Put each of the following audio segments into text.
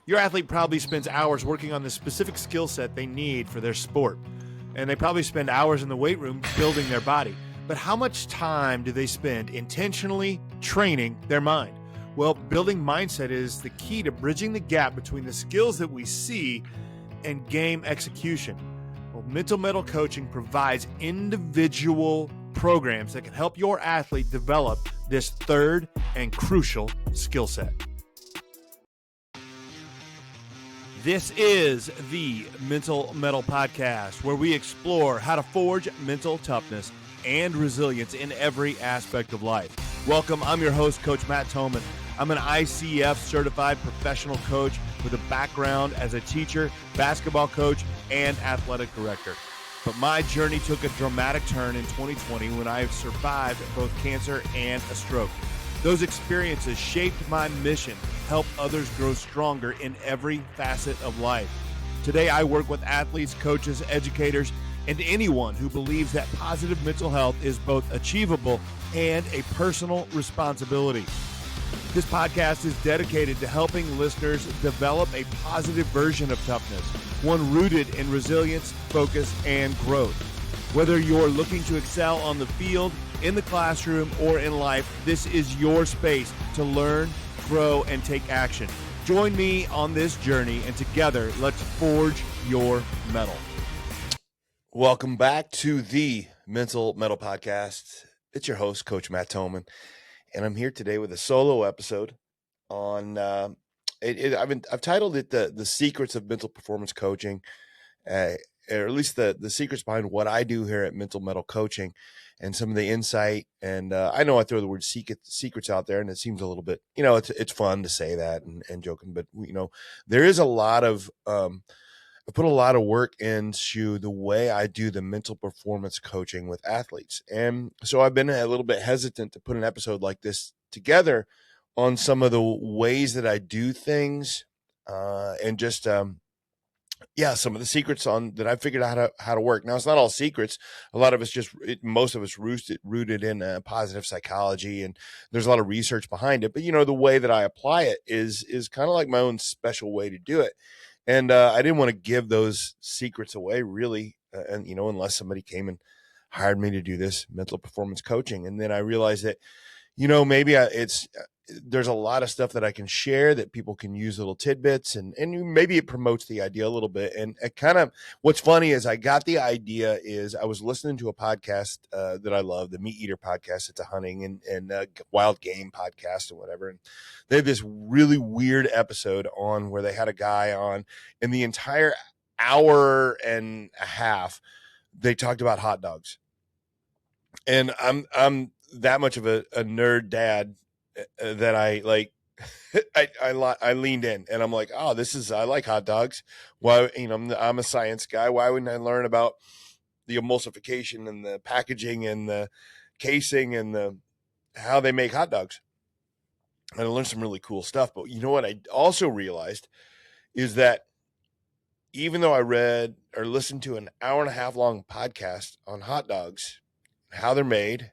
Your athlete probably spends hours working on the specific skill set they need for their sport, and they probably spend hours in the weight room building their body. But how much time do they spend intentionally training their mind? Well, building mindset is the key to bridging the gap between the skills that we see and game execution. Well, Mental Mettle Coaching provides individual programs that can help your athlete develop this third and crucial skill set. This is the Mental Mettle Podcast, where we explore how to forge mental toughness and resilience in every aspect of life. Welcome, I'm your host, Coach Matt Thomann. I'm an ICF certified professional coach with a background as a teacher, basketball coach, and athletic director. But my journey took a dramatic turn in 2020 when I survived both cancer and a stroke. Those experiences shaped my mission, help others grow stronger in every facet of life. Today, I work with athletes, coaches, educators, and anyone who believes that positive mental health is both achievable and a personal responsibility. This podcast is dedicated to helping listeners develop a positive version of toughness, one rooted in resilience, focus, and growth. Whether you're looking to excel on the field, in the classroom, or in life, this is your space to learn, grow, and take action. Join me on this journey, and together, let's forge your mettle. Welcome back to the Mental Mettle Podcast. It's your host, Coach Matt Thomann, and I'm here today with a solo episode on. I've titled it the secrets of mental performance coaching, or at least the secrets behind what I do here at Mental Mettle Coaching, and some of the insight. And I know I throw the word secrets out there, and it seems a little bit, it's fun to say that and joking, but there is a lot of I put a lot of work into the way I do the mental performance coaching with athletes. And so I've been a little bit hesitant to put an episode like this together on some of the ways that I do things, and just, some of the secrets that I figured out how to work. Now, it's not all secrets. A lot of it's most of it's rooted in positive psychology, and there's a lot of research behind it. But, the way that I apply it is kind of like my own special way to do it. And I didn't want to give those secrets away, really, unless somebody came and hired me to do this mental performance coaching. And then I realized that, maybe there's a lot of stuff that I can share that people can use, little tidbits, and maybe it promotes the idea a little bit. And it kind of, what's funny is I got the idea is I was listening to a podcast that I love, the Meat Eater podcast. It's a hunting and wild game podcast and whatever. And they had this really weird episode on where they had a guy on, and the entire hour and a half, they talked about hot dogs. And I'm that much of a nerd dad that I like. I leaned in, and I'm like, oh, I like hot dogs. Why, I'm a science guy. Why wouldn't I learn about the emulsification and the packaging and the casing and how they make hot dogs? And I learned some really cool stuff. But you know what I also realized is that even though I read or listened to an hour and a half long podcast on hot dogs, how they're made,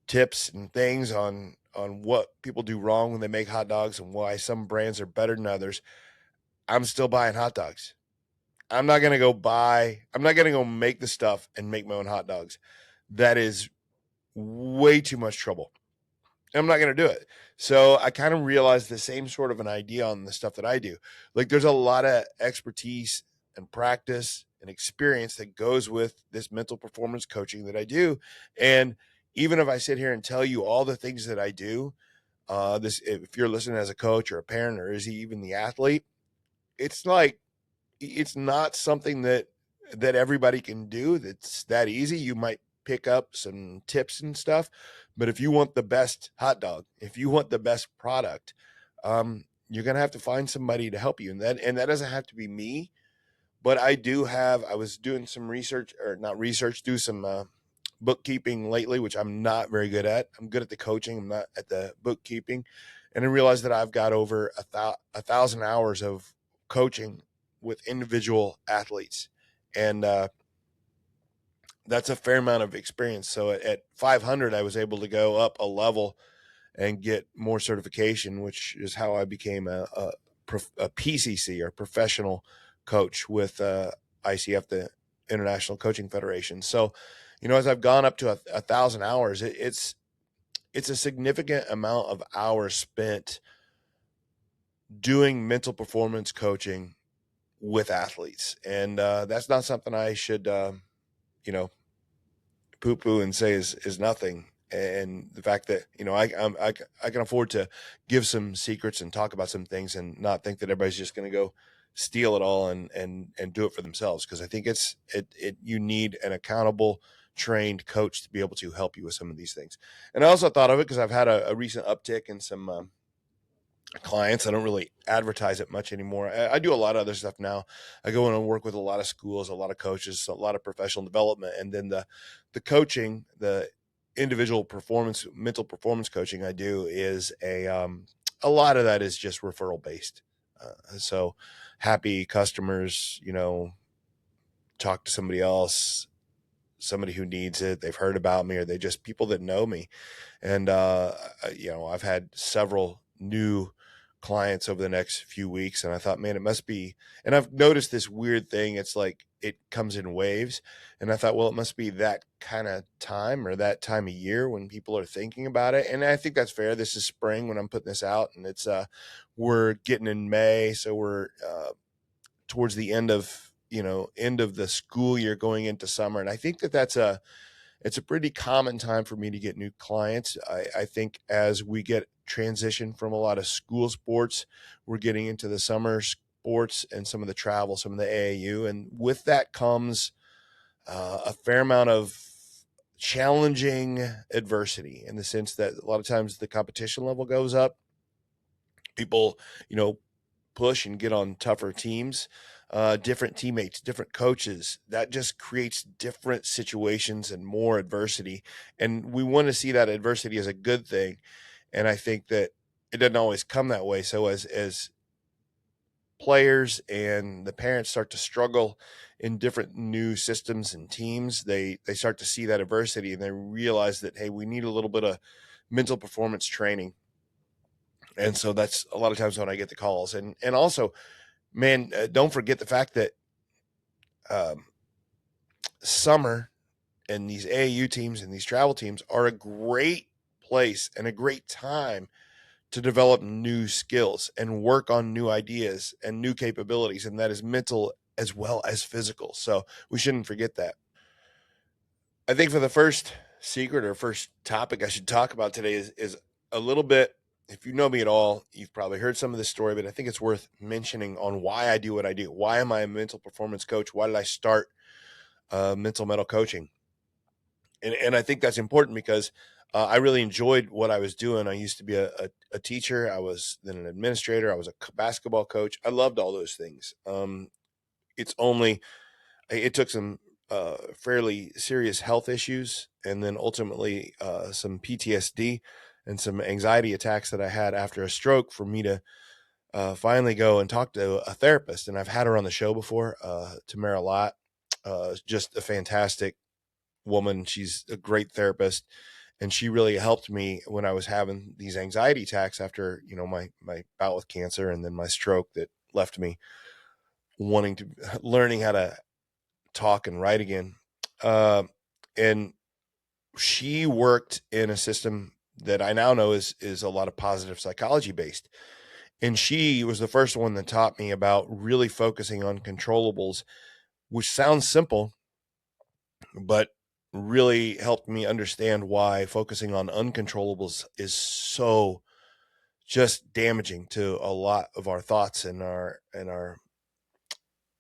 tips and things on what people do wrong when they make hot dogs and why some brands are better than others, I'm still buying hot dogs. I'm not going to go make the stuff and make my own hot dogs. That is way too much trouble. I'm not going to do it. So I kind of realized the same sort of an idea on the stuff that I do. Like, there's a lot of expertise and practice and experience that goes with this mental performance coaching that I do. And even if I sit here and tell you all the things that I do, if you're listening as a coach or a parent, or is he even the athlete, it's not something that everybody can do. That's that easy. You might pick up some tips and stuff, but if you want the best hot dog, if you want the best product, you're going to have to find somebody to help you. And that doesn't have to be me, but I was doing some research, or not research, do some, bookkeeping lately, which I'm not very good at. I'm good at the coaching. I'm not at the bookkeeping. And I realized that I've got over 1,000 hours of coaching with individual athletes. And that's a fair amount of experience. So at 500, I was able to go up a level and get more certification, which is how I became a a PCC, or professional coach with ICF, the International Coaching Federation. So, as I've gone up to 1,000 hours, it's a significant amount of hours spent doing mental performance coaching with athletes. And that's not something I should, poo-poo and say is nothing. And the fact that, I can afford to give some secrets and talk about some things and not think that everybody's just going to go steal it all and do it for themselves. Cause I think you need an accountable, trained coach to be able to help you with some of these things. And I also thought of it because I've had a recent uptick in some clients. I don't really advertise it much anymore. I do a lot of other stuff now. I go in and work with a lot of schools, a lot of coaches, a lot of professional development. And then the coaching, the individual mental performance coaching I do is a lot of that is just referral based. So happy customers, talk to somebody else, somebody who needs it. They've heard about me, or they just people that know me. And, I've had several new clients over the next few weeks, and I thought, man, it must be, and I've noticed this weird thing. It's like, it comes in waves. And I thought, well, it must be that kind of time or that time of year when people are thinking about it. And I think that's fair. This is spring when I'm putting this out, and it's, we're getting in May. So we're, towards the end of the school year going into summer. And I think that it's a pretty common time for me to get new clients. I think as we get transition from a lot of school sports, we're getting into the summer sports and some of the travel, some of the AAU. And with that comes a fair amount of challenging adversity, in the sense that a lot of times the competition level goes up. People, push and get on tougher teams. Different teammates, different coaches, that just creates different situations and more adversity. And we want to see that adversity as a good thing. And I think that it doesn't always come that way. So as players and the parents start to struggle in different new systems and teams, they start to see that adversity, and they realize that, hey, we need a little bit of mental performance training. And so that's a lot of times when I get the calls. And also, man, don't forget the fact that summer and these AAU teams and these travel teams are a great place and a great time to develop new skills and work on new ideas and new capabilities. And that is mental as well as physical. So we shouldn't forget that. I think for the first secret or first topic I should talk about today is a little bit, if you know me at all, you've probably heard some of this story, but I think it's worth mentioning on why I do what I do. Why am I a mental performance coach? Why did I start mental mettle coaching? And I think that's important because I really enjoyed what I was doing. I used to be a teacher. I was then an administrator. I was a basketball coach. I loved all those things. It took some fairly serious health issues, and then ultimately some PTSD and some anxiety attacks that I had after a stroke for me to finally go and talk to a therapist. And I've had her on the show before, Tamara Lott, just a fantastic woman. She's a great therapist, and she really helped me when I was having these anxiety attacks after, my bout with cancer and then my stroke that left me learning how to talk and write again. And she worked in a system that I now know is a lot of positive psychology based. And she was the first one that taught me about really focusing on controllables, which sounds simple, but really helped me understand why focusing on uncontrollables is so just damaging to a lot of our thoughts and our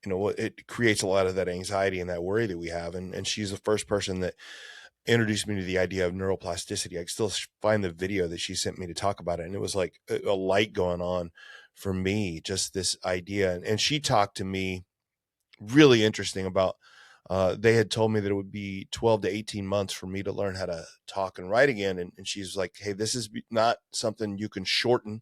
it creates a lot of that anxiety and that worry that we have. And she's the first person that introduced me to the idea of neuroplasticity. I can still find the video that she sent me to talk about it. And it was like a light going on for me, just this idea. And she talked to me really interesting about, they had told me that it would be 12 to 18 months for me to learn how to talk and write again. And she's like, hey, this is not something you can shorten,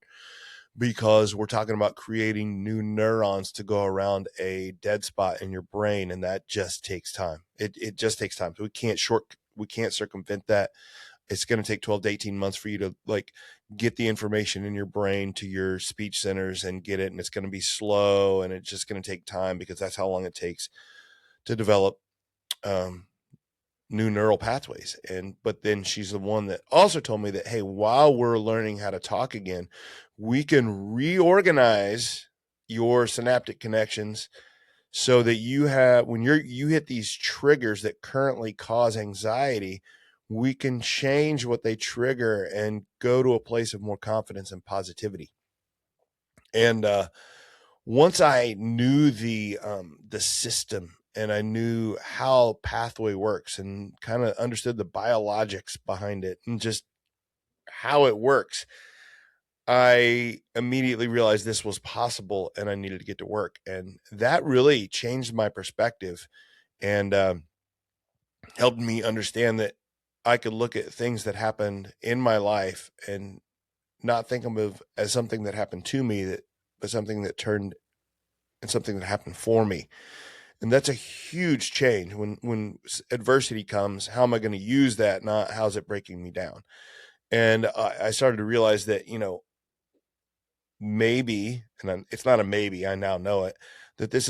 because we're talking about creating new neurons to go around a dead spot in your brain. And that just takes time. It just takes time. So we can't circumvent that. it's going to take 12 to 18 months for you to like get the information in your brain to your speech centers and get it. And it's going to be slow, and it's just going to take time, because that's how long it takes to develop new neural pathways. But then she's the one that also told me that, hey, while we're learning how to talk again, we can reorganize your synaptic connections so that you have, when you hit these triggers that currently cause anxiety, we can change what they trigger and go to a place of more confidence and positivity. And once I knew the system, and I knew how pathway works, and kind of understood the biologics behind it and just how it works, I immediately realized this was possible and I needed to get to work. And that really changed my perspective, and helped me understand that I could look at things that happened in my life and not think of them as something that happened to me, but something that turned and something that happened for me. And that's a huge change. When adversity comes, how am I going to use that? Not how's it breaking me down? And I started to realize that, maybe, and it's not a maybe, I now know it, that this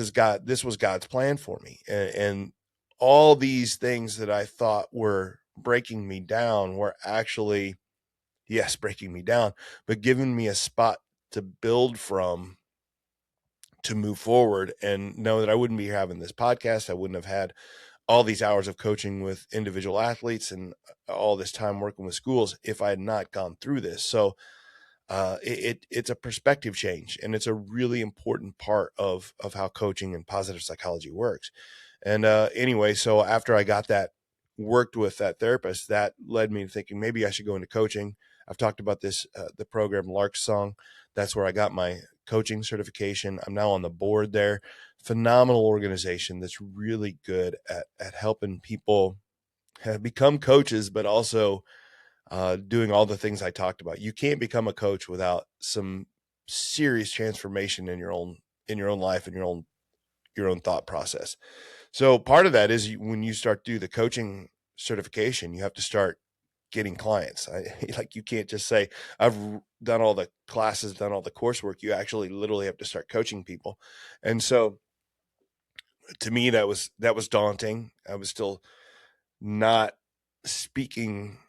was God's plan for me. And all these things that I thought were breaking me down were actually, yes, breaking me down, but giving me a spot to build from, to move forward, and know that I wouldn't be having this podcast. I wouldn't have had all these hours of coaching with individual athletes and all this time working with schools if I had not gone through this. So it's a perspective change, and it's a really important part of how coaching and positive psychology works. And anyway, so after I got that, worked with that therapist, that led me to thinking maybe I should go into coaching. I've talked about this, the program Lark's Song. That's where I got my coaching certification. I'm now on the board there. Phenomenal organization that's really good at helping people become coaches, but also doing all the things I talked about. You can't become a coach without some serious transformation in your own life and your own thought process. So part of that is when you start do the coaching certification, you have to start getting clients. Like, you can't just say, I've done all the classes, done all the coursework. You actually literally have to start coaching people. And so to me, that was daunting. I was still not speaking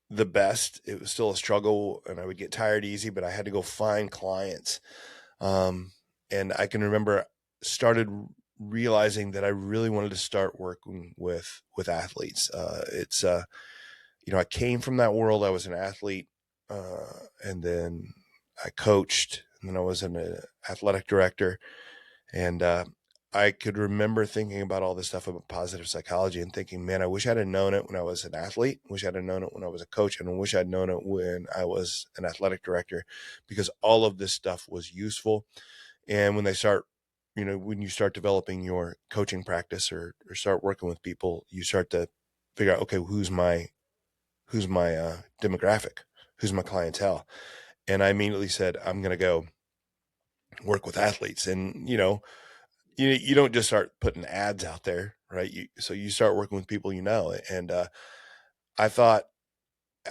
the best. It was still a struggle, and I would get tired easy, but I had to go find clients. And I can remember started realizing that I really wanted to start working with athletes. I came from that world. I was an athlete, and then I coached, and then I was an athletic director. And I could remember thinking about all this stuff about positive psychology and thinking, man, I wish I'd have known it when I was an athlete. Wish I'd have known it when I was a coach, and I wish I'd known it when I was an athletic director, because all of this stuff was useful. And when when you start developing your coaching practice or start working with people, you start to figure out, okay, who's my demographic, who's my clientele. And I immediately said, I'm going to go work with athletes. And, you don't just start putting ads out there, right? So you start working with people, and I thought,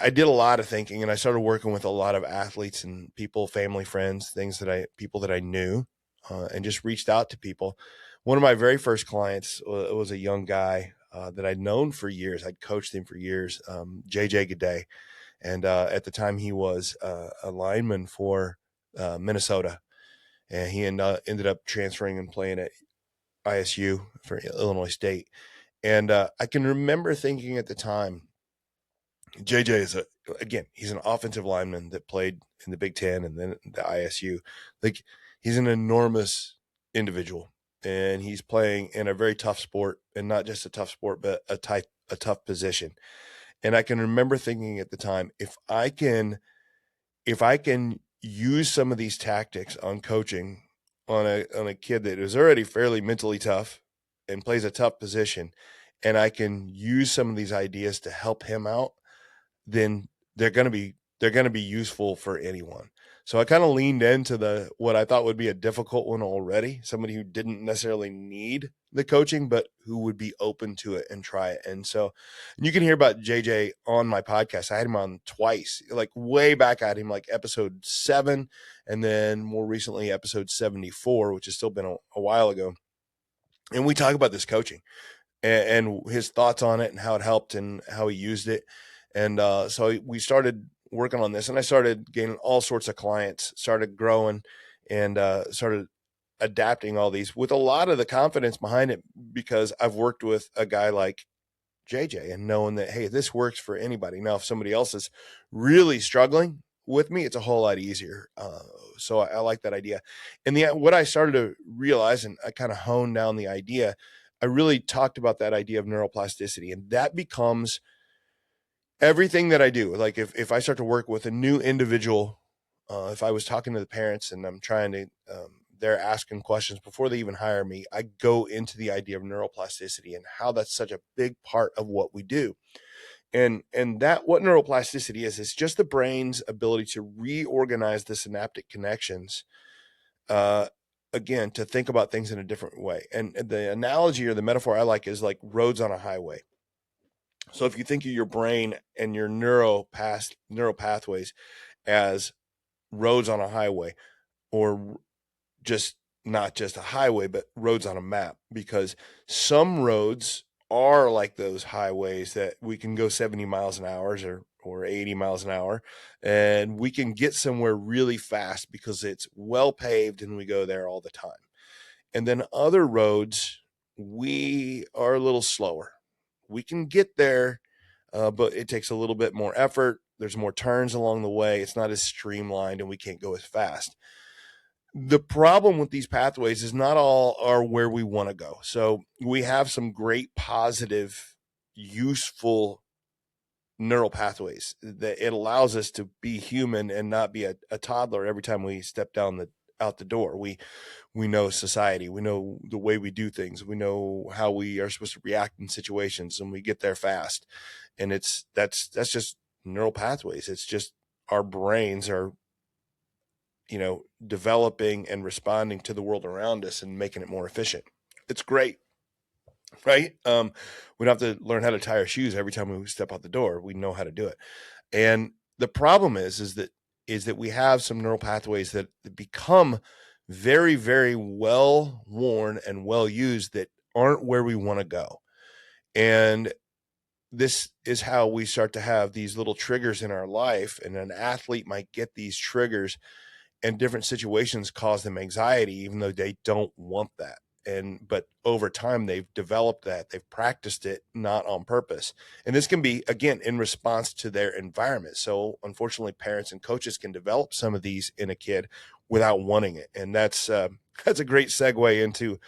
I did a lot of thinking, and I started working with a lot of athletes and people, family, friends, people that I knew, and just reached out to people. One of my very first clients was a young guy that I'd known for years. I'd coached him for years, JJ G'day. And at the time, he was a lineman for Minnesota. And he ended up transferring and playing at ISU for Illinois State. And I can remember thinking at the time, JJ he's an offensive lineman that played in the Big Ten and then the ISU. Like, he's an enormous individual, and he's playing in a very tough sport, and not just a tough sport, but a tough position. And I can remember thinking at the time, if I can use some of these tactics on coaching on a kid that is already fairly mentally tough and plays a tough position, and I can use some of these ideas to help him out, then they're going to be useful for anyone. So I kind of leaned into what I thought would be a difficult one already, somebody who didn't necessarily need the coaching, but who would be open to it and try it. And so you can hear about JJ on my podcast. I had him on twice, like way back at him, like episode 7, and then more recently episode 74, which has still been a while ago. And we talk about this coaching and his thoughts on it and how it helped and how he used it. And so we started working on this, and I started gaining all sorts of clients, started growing, and started adapting all these with a lot of the confidence behind it, because I've worked with a guy like JJ and knowing that, hey, this works for anybody. Now, if somebody else is really struggling with me, it's a whole lot easier. So I like that idea. And what I started to realize, and I kind of honed down the idea, I really talked about that idea of neuroplasticity, and that becomes everything that I do. Like if I start to work with a new individual, if I was talking to the parents and I'm trying to, they're asking questions before they even hire me, I go into the idea of neuroplasticity and how that's such a big part of what we do. And that what neuroplasticity is, it's just the brain's ability to reorganize the synaptic connections, again, to think about things in a different way. And the analogy or the metaphor I like is like roads on a highway. So if you think of your brain and your neural pathways as roads on a highway, or just not just a highway, but roads on a map, because some roads are like those highways that we can go 70 miles an hour or 80 miles an hour, and we can get somewhere really fast because it's well paved and we go there all the time. And then other roads, we are a little slower. We can get there, but it takes a little bit more effort. There's more turns along the way. It's not as streamlined and we can't go as fast. The problem with these pathways is not all are where we want to go. So we have some great positive, useful neural pathways that it allows us to be human and not be a toddler every time we step out the door. We know society, we know the way we do things, we know how we are supposed to react in situations, and we get there fast. And that's just neural pathways. It's just our brains are, developing and responding to the world around us and making it more efficient. It's great, right? We don't have to learn how to tie our shoes every time we step out the door. We know how to do it. And the problem is that we have some neural pathways that become very, very well worn and well used that aren't where we want to go. And this is how we start to have these little triggers in our life. And an athlete might get these triggers, and different situations cause them anxiety, even though they don't want that. But over time, they've developed that. They've practiced it, not on purpose. And this can be, again, in response to their environment. So unfortunately, parents and coaches can develop some of these in a kid without wanting it. And that's a great segue into,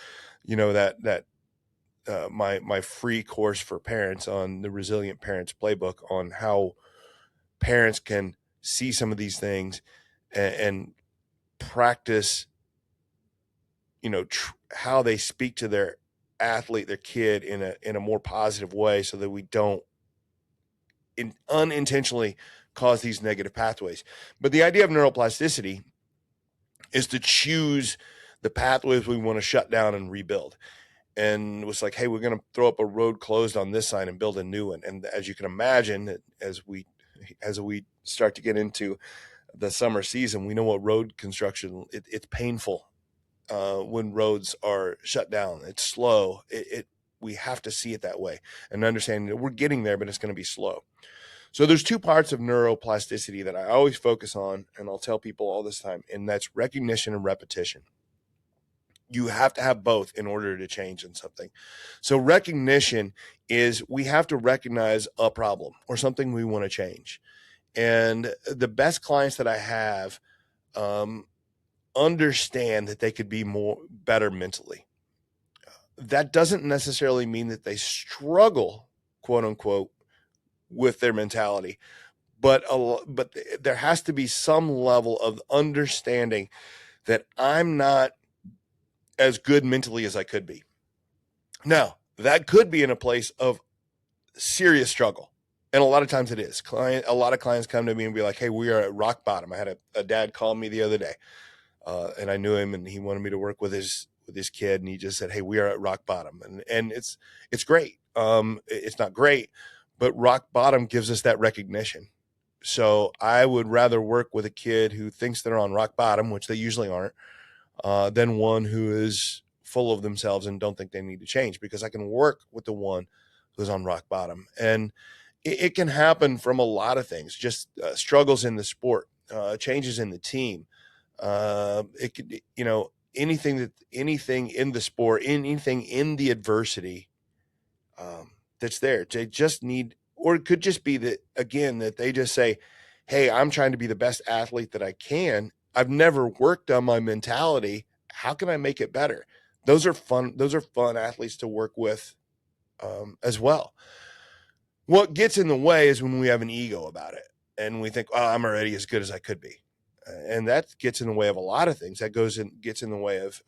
my free course for parents on the Resilient Parents Playbook, on how parents can see some of these things and practice, how they speak to their athlete, their kid, in a more positive way, so that we don't unintentionally cause these negative pathways. But the idea of neuroplasticity is to choose the pathways we want to shut down and rebuild. And it was like, hey, we're going to throw up a road closed on this side and build a new one. And as you can imagine, as we start to get into the summer season, we know what road construction, it's painful when roads are shut down. It's slow. We have to see it that way and understand that we're getting there, but it's going to be slow. So there's two parts of neuroplasticity that I always focus on, and I'll tell people all this time, and that's recognition and repetition. You have to have both in order to change in something. So recognition is we have to recognize a problem or something we want to change. And the best clients that I have understand that they could be better mentally. That doesn't necessarily mean that they struggle, quote unquote, with their mentality, but there has to be some level of understanding that I'm not as good mentally as I could be. Now, that could be in a place of serious struggle. And a lot of times it is. A lot of clients come to me and be like, hey, we are at rock bottom. I had a dad call me the other day, and I knew him, and he wanted me to work with his kid, and he just said, hey, we are at rock bottom. And it's great. It's not great, but rock bottom gives us that recognition. So I would rather work with a kid who thinks they're on rock bottom, which they usually aren't, than one who is full of themselves and don't think they need to change, because I can work with the one who's on rock bottom. And it can happen from a lot of things, just struggles in the sport, changes in the team. It could, anything in the sport, anything in the adversity that's there. They just need, or it could just be that, again, that they just say, hey, I'm trying to be the best athlete that I can. I've never worked on my mentality. How can I make it better? Those are fun athletes to work with as well. What gets in the way is when we have an ego about it and we think, oh, I'm already as good as I could be. And that gets in the way of a lot of things. That gets in the way of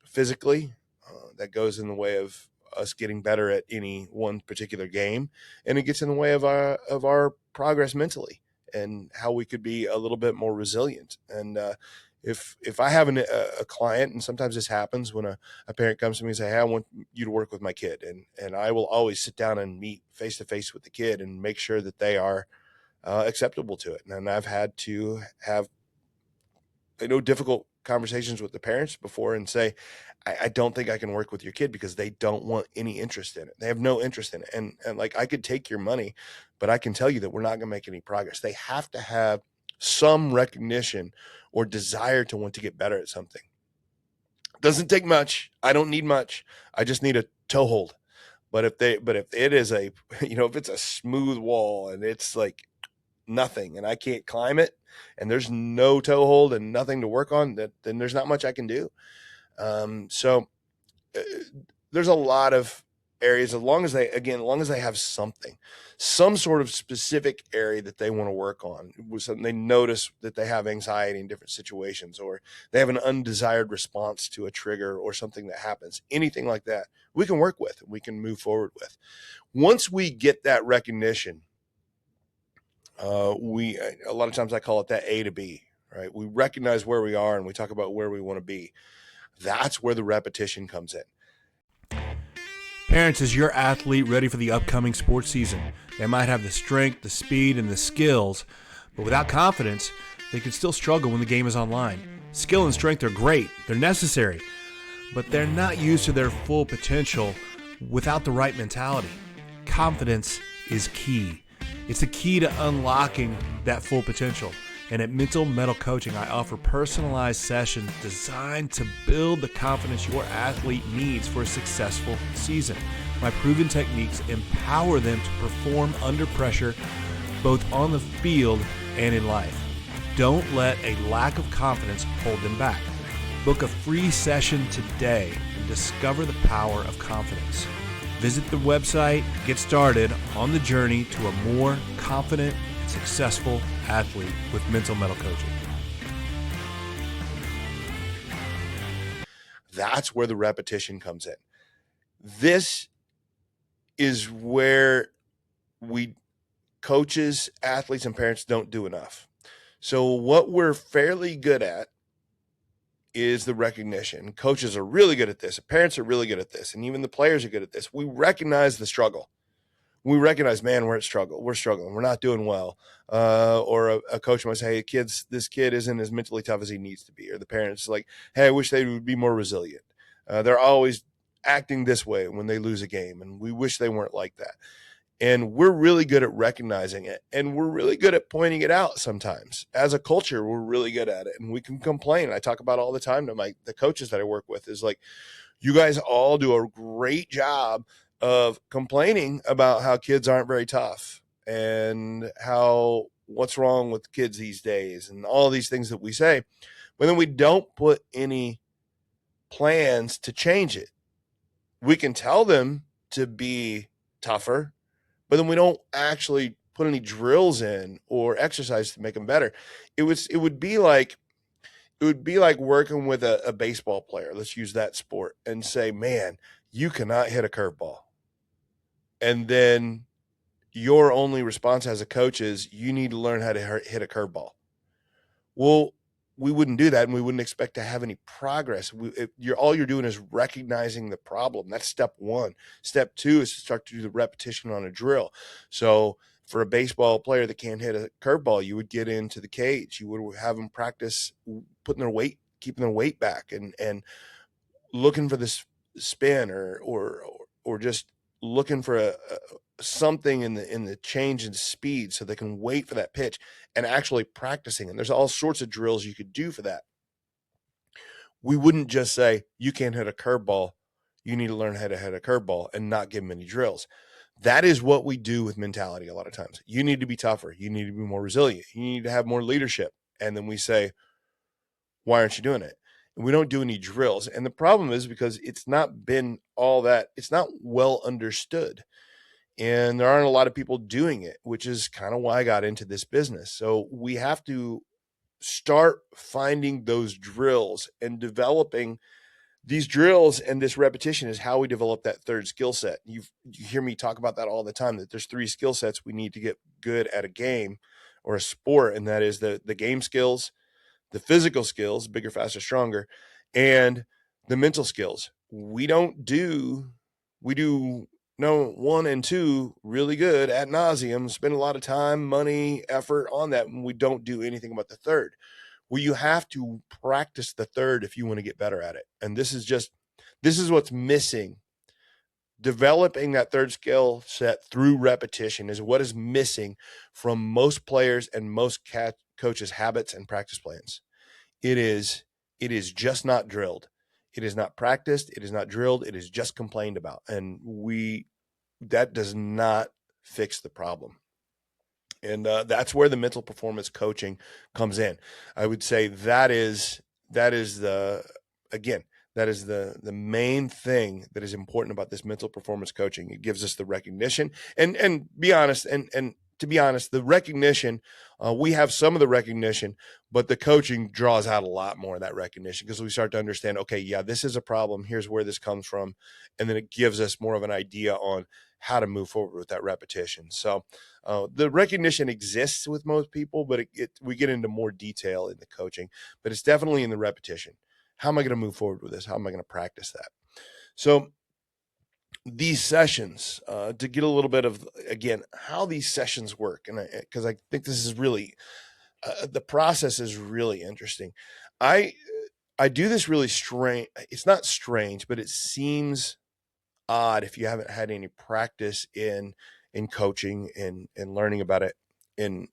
physically, that goes in the way of us getting better at any one particular game. And it gets in the way of our progress mentally and how we could be a little bit more resilient. And if I have a client, and sometimes this happens when a parent comes to me and say, hey, I want you to work with my kid. And I will always sit down and meet face to face with the kid and make sure that they are acceptable to it. And I've had to have, difficult conversations with the parents before and say, I don't think I can work with your kid because they don't want any interest in it. They have no interest in it. And like, I could take your money, but I can tell you that we're not going to make any progress. They have to have some recognition or desire to want to get better at something. Doesn't take much. I don't need much. I just need a toehold. But if it is if it's a smooth wall and it's like nothing and I can't climb it and there's no toehold and nothing to work on, then there's not much I can do. So there's a lot of areas, as long as they have some sort of specific area that they want to work on, with something they notice that they have anxiety in different situations, or they have an undesired response to a trigger or something that happens, anything like that, we can work with, we can move forward with. Once we get that recognition, a lot of times I call it that A to B, right? We recognize where we are and we talk about where we want to be. That's where the repetition comes in. Parents, is your athlete ready for the upcoming sports season? They might have the strength, the speed, and the skills, but without confidence, they can still struggle when the game is online. Skill and strength are great, they're necessary, but they're not used to their full potential without the right mentality. Confidence is key. It's the key to unlocking that full potential. And at Mental Mettle Coaching, I offer personalized sessions designed to build the confidence your athlete needs for a successful season. My proven techniques empower them to perform under pressure, both on the field and in life. Don't let a lack of confidence hold them back. Book a free session today and discover the power of confidence. Visit the website, get started on the journey to a more confident, successful athlete with Mental Mettle Coaching. That's where the repetition comes in. This is where coaches, athletes, and parents don't do enough. So what we're fairly good at is the recognition. Coaches are really good at this. Parents are really good at this. And even the players are good at this. We recognize the struggle. We recognize, man, we're struggling. We're not doing well. Or a coach might say, hey, this kid isn't as mentally tough as he needs to be. Or the parents like, hey, I wish they would be more resilient. They're always acting this way when they lose a game. And we wish they weren't like that. And we're really good at recognizing it. And we're really good at pointing it out sometimes. As a culture, we're really good at it. And we can complain. I talk about all the time to the coaches that I work with is like, you guys all do a great job of complaining about how kids aren't very tough and what's wrong with kids these days and all these things that we say, but then we don't put any plans to change it. We can tell them to be tougher, but then we don't actually put any drills in or exercise to make them better. It would be like working with a baseball player. Let's use that sport and say, man, you cannot hit a curveball. And then your only response as a coach is you need to learn how to hit a curveball. Well, we wouldn't do that, and we wouldn't expect to have any progress. All you're doing is recognizing the problem. That's step one. Step two is to start to do the repetition on a drill. So for a baseball player that can't hit a curveball, you would get into the cage. You would have them practice keeping their weight back, and looking for this spin or just looking for something in the change in speed so they can wait for that pitch and actually practicing. And there's all sorts of drills you could do for that. We wouldn't just say, you can't hit a curveball, you need to learn how to hit a curveball, and not give them any drills. That is what we do with mentality a lot of times. You need to be tougher. You need to be more resilient. You need to have more leadership. And then we say, why aren't you doing it? And we don't do any drills. And the problem is because it's not well understood. And there aren't a lot of people doing it, which is kind of why I got into this business. So we have to start finding those drills and developing these drills, and this repetition is how we develop that third skill set. You hear me talk about that all the time, that there's 3 skill sets we need to get good at a game or a sport, and that is the game skills, the physical skills, bigger, faster, stronger, and the mental skills. We do 1 and 2 really good ad nauseum, spend a lot of time, money, effort on that, and we don't do anything about the third. Well, you have to practice the third if you want to get better at it. And this is what's missing. Developing that third skill set through repetition is what is missing from most players and most coaches' habits and practice plans. It is just not drilled. It is not practiced. It is not drilled. It is just complained about. And that does not fix the problem. And that's where the mental performance coaching comes in. I would say that is the main thing that is important about this mental performance coaching. It gives us the recognition, and be honest, and to be honest, the recognition, we have some of the recognition, but the coaching draws out a lot more of that recognition because we start to understand, okay, yeah, this is a problem. Here's where this comes from. And then it gives us more of an idea on how to move forward with that repetition. So the recognition exists with most people, but we get into more detail in the coaching, but it's definitely in the repetition. How am I going to move forward with this? How am I going to practice that? So these sessions, to get a little bit of, again, how these sessions work, and because I think this is really, the process is really interesting. I do this really strange. It's not strange, but it seems odd if you haven't had any practice in coaching and learning about it. And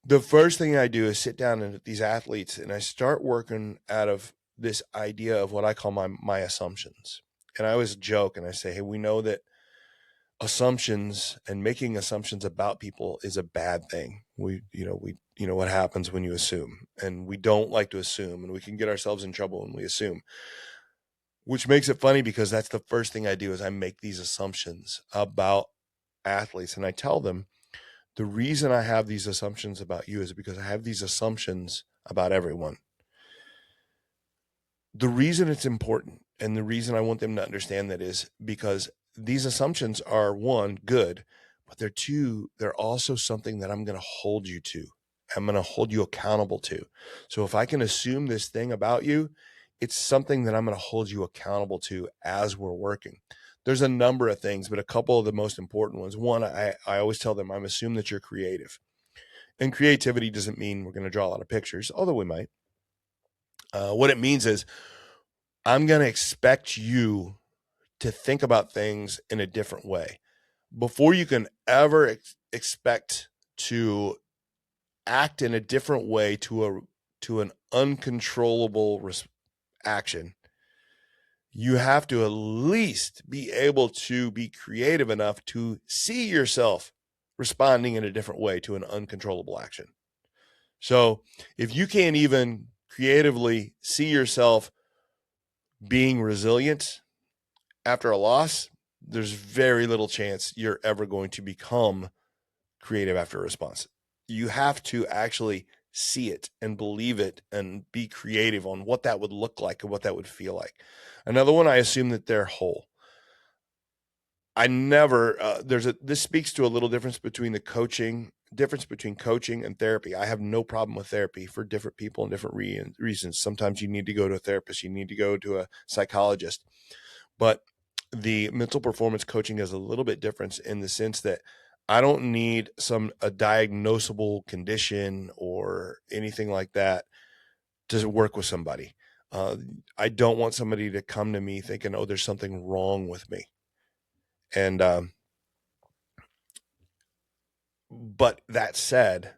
the first thing I do is sit down with these athletes and I start working out of this idea of what I call my assumptions. And I always joke and I say, hey, we know that assumptions and making assumptions about people is a bad thing. We know what happens when you assume, and we don't like to assume, and we can get ourselves in trouble when we assume. Which makes it funny because that's the first thing I do is I make these assumptions about athletes. And I tell them the reason I have these assumptions about you is because I have these assumptions about everyone. The reason it's important and the reason I want them to understand that is because these assumptions are, 1, good, but they're also something that I'm going to hold you to. I'm going to hold you accountable to. So if I can assume this thing about you, it's something that I'm going to hold you accountable to as we're working. There's a number of things, but a couple of the most important ones. 1, I always tell them I'm assuming that you're creative. And creativity doesn't mean we're going to draw a lot of pictures, although we might. What it means is I'm going to expect you to think about things in a different way. Before you can ever expect to act in a different way to an uncontrollable action, you have to at least be able to be creative enough to see yourself responding in a different way to an uncontrollable action. So if you can't even creatively see yourself being resilient after a loss, there's very little chance you're ever going to become creative after a response. You have to actually see it and believe it and be creative on what that would look like and what that would feel like. Another one, I assume that they're whole. I never, this speaks to a little difference between coaching and therapy. I have no problem with therapy for different people and different reasons. Sometimes you need to go to a therapist, you need to go to a psychologist, but the mental performance coaching is a little bit different in the sense that I don't need a diagnosable condition or anything like that to work with somebody. I don't want somebody to come to me thinking, oh, there's something wrong with me. And, but that said,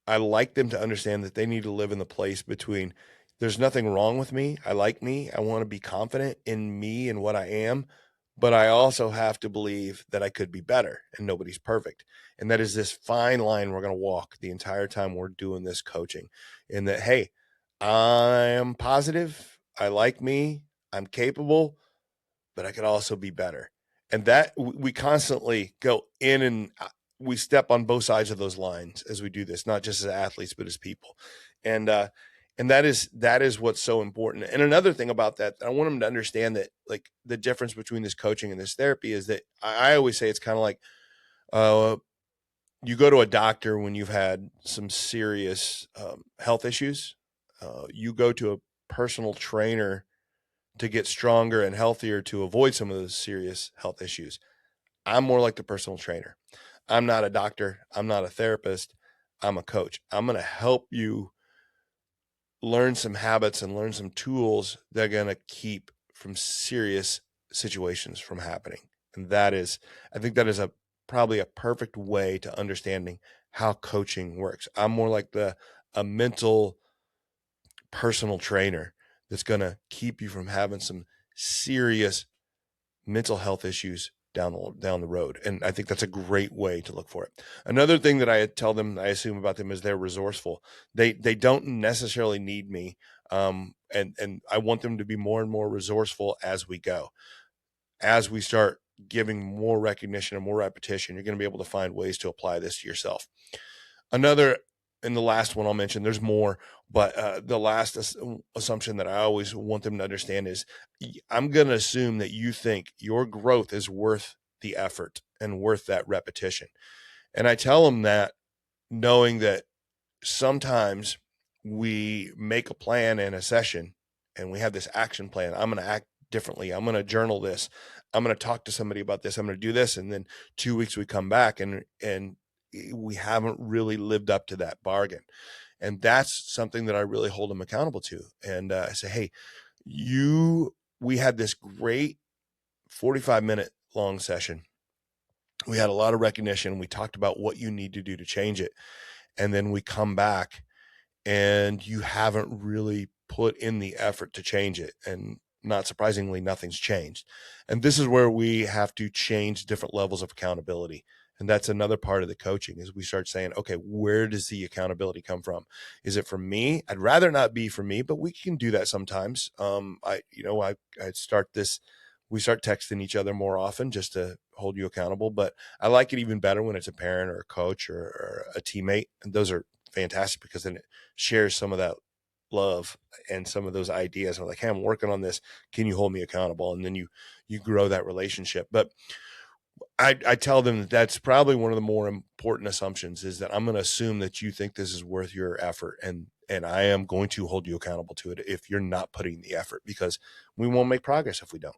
I like them to understand that they need to live in the place between there's nothing wrong with me. I like me. I want to be confident in me and what I am, but I also have to believe that I could be better and nobody's perfect. And that is this fine line we're going to walk the entire time we're doing this coaching, in that, hey, I'm positive. I like me. I'm capable, but I could also be better. And that we constantly go in and we step on both sides of those lines as we do this, not just as athletes, but as people. And that is what's so important. And another thing about that, I want them to understand that, like, the difference between this coaching and this therapy is that I always say it's kind of like, you go to a doctor when you've had some serious health issues. You go to a personal trainer to get stronger and healthier to avoid some of those serious health issues. I'm more like the personal trainer. I'm not a doctor. I'm not a therapist. I'm a coach. I'm going to help you learn some habits and learn some tools that are going to keep from serious situations from happening. And I think that is probably a perfect way to understanding how coaching works. I'm more like a mental personal trainer that's going to keep you from having some serious mental health issues down the road. And I think that's a great way to look for it. Another thing that I tell them, I assume about them, is they're resourceful. They don't necessarily need me. And I want them to be more and more resourceful as we go. As we start giving more recognition and more repetition, you're going to be able to find ways to apply this to yourself. And the last one I'll mention, there's more, but the last assumption that I always want them to understand is, I'm going to assume that you think your growth is worth the effort and worth that repetition. And I tell them that, knowing that sometimes we make a plan in a session and we have this action plan. I'm going to act differently. I'm going to journal this. I'm going to talk to somebody about this. I'm going to do this. And then 2 weeks we come back and we haven't really lived up to that bargain. And that's something that I really hold them accountable to. And I say, hey, we had this great 45-minute long session. We had a lot of recognition. We talked about what you need to do to change it. And then we come back and you haven't really put in the effort to change it. And not surprisingly, nothing's changed. And this is where we have to change different levels of accountability. And that's another part of the coaching, is we start saying, okay, where does the accountability come from? Is it from me? I'd rather not be from me, but we can do that sometimes. We start texting each other more often just to hold you accountable, but I like it even better when it's a parent or a coach or a teammate. And those are fantastic, because then it shares some of that love and some of those ideas. I'm like, hey, I'm working on this. Can you hold me accountable? And then you grow that relationship. But I tell them that that's probably one of the more important assumptions, is that I'm going to assume that you think this is worth your effort, and I am going to hold you accountable to it if you're not putting the effort, because we won't make progress if we don't.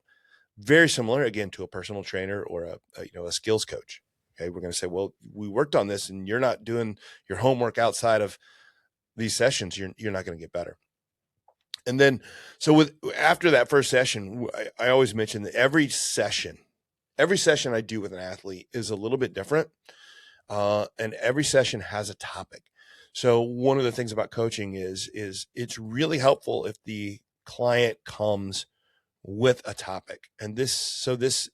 Very similar, again, to a personal trainer or a skills coach. Okay, we're going to say, well, we worked on this and you're not doing your homework outside of these sessions. You're not going to get better. And then, so after that first session, I always mention that every session I do with an athlete is a little bit different. And every session has a topic. So one of the things about coaching is it's really helpful if the client comes with a topic. And this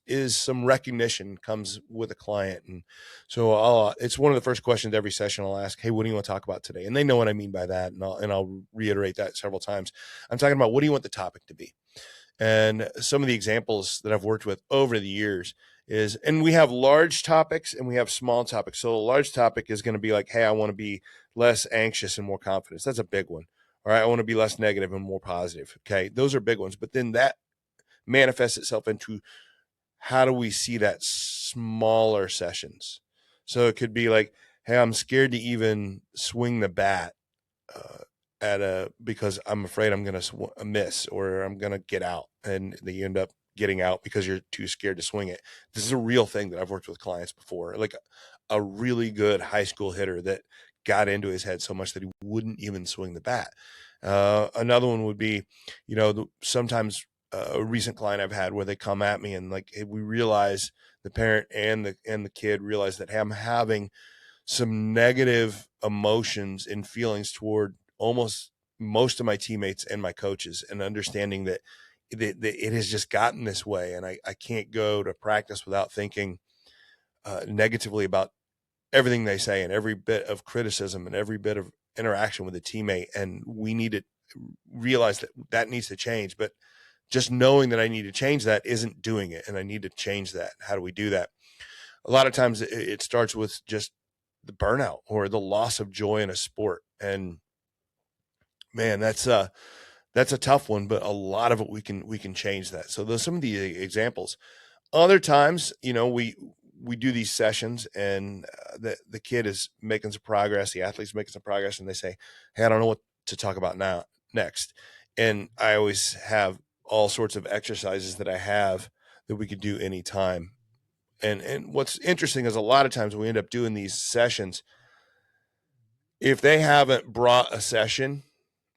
is some recognition comes with a client. And so it's one of the first questions every session I'll ask, hey, what do you want to talk about today? And they know what I mean by that. And I'll reiterate that several times. I'm talking about, what do you want the topic to be? And some of the examples that I've worked with over the years is, and we have large topics and we have small topics. So a large topic is going to be like, hey, I want to be less anxious and more confident. That's a big one. All right, I want to be less negative and more positive. Okay, those are big ones. But then that manifests itself into, how do we see that smaller sessions? So it could be like, hey, I'm scared to even swing the bat because I'm afraid I'm going to miss or I'm going to get out, and you end up getting out because you're too scared to swing it. This is a real thing that I've worked with clients before, like a really good high school hitter that got into his head so much that he wouldn't even swing the bat. Another one would be, sometimes a recent client I've had where they come at me and like, hey, we realize, the parent and the kid realize that, hey, I'm having some negative emotions and feelings toward almost most of my teammates and my coaches, and understanding that it has just gotten this way. And I can't go to practice without thinking negatively about everything they say and every bit of criticism and every bit of interaction with a teammate. And we need to realize that needs to change. But just knowing that I need to change that isn't doing it. And I need to change that. How do we do that? A lot of times it starts with just the burnout or the loss of joy in a sport. And man, that's a tough one, but a lot of it we can change that. So those are some of the examples. Other times, we do these sessions and the kid is making some progress, the athlete's making some progress, and they say, hey, I don't know what to talk about next. And I always have all sorts of exercises that I have that we could do anytime. And what's interesting is a lot of times we end up doing these sessions, if they haven't brought a session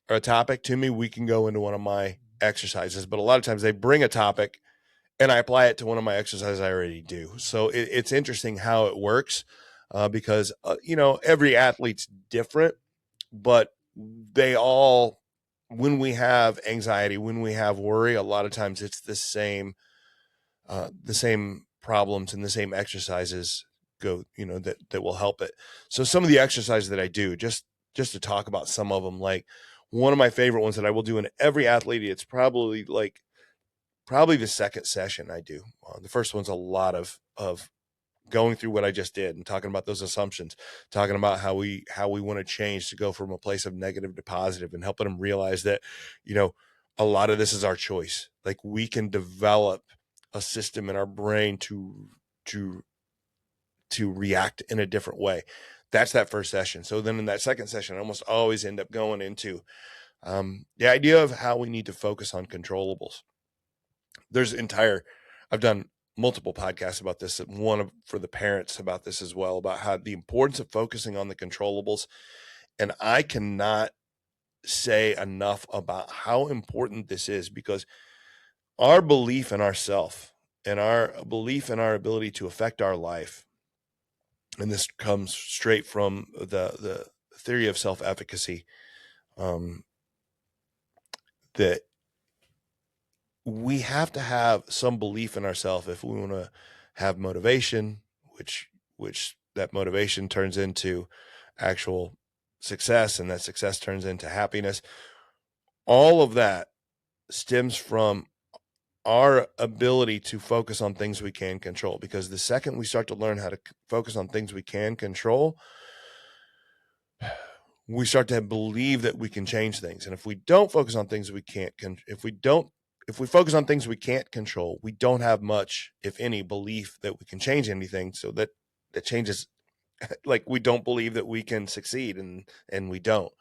or a topic to me, we can go into one of my exercises. But a lot of times they bring a topic and I apply it to one of my exercises I already do. So it's interesting how it works because, every athlete's different, but they all, when we have anxiety, when we have worry, a lot of times it's the same problems and the same exercises go, that will help it. So some of the exercises that I do, just to talk about some of them, like one of my favorite ones that I will do in every athlete, it's probably the second session I do. The first one's a lot of going through what I just did and talking about those assumptions, talking about how we want to change to go from a place of negative to positive, and helping them realize that, a lot of this is our choice. Like we can develop a system in our brain to react in a different way. That's that first session. So then in that second session, I almost always end up going into the idea of how we need to focus on controllables. I've done multiple podcasts about this, for the parents about this as well, about how the importance of focusing on the controllables. And I cannot say enough about how important this is, because our belief in ourself and our belief in our ability to affect our life, and this comes straight from the theory of self-efficacy, that we have to have some belief in ourselves if we want to have motivation, which that motivation turns into actual success, and that success turns into happiness. All of that stems from our ability to focus on things we can control, because the second we start to learn how to focus on things we can control, we start to believe that we can change things. And if we don't focus on things we can't, if we focus on things we can't control, we don't have much, if any, belief that we can change anything. So that changes, like we don't believe that we can succeed, and we don't.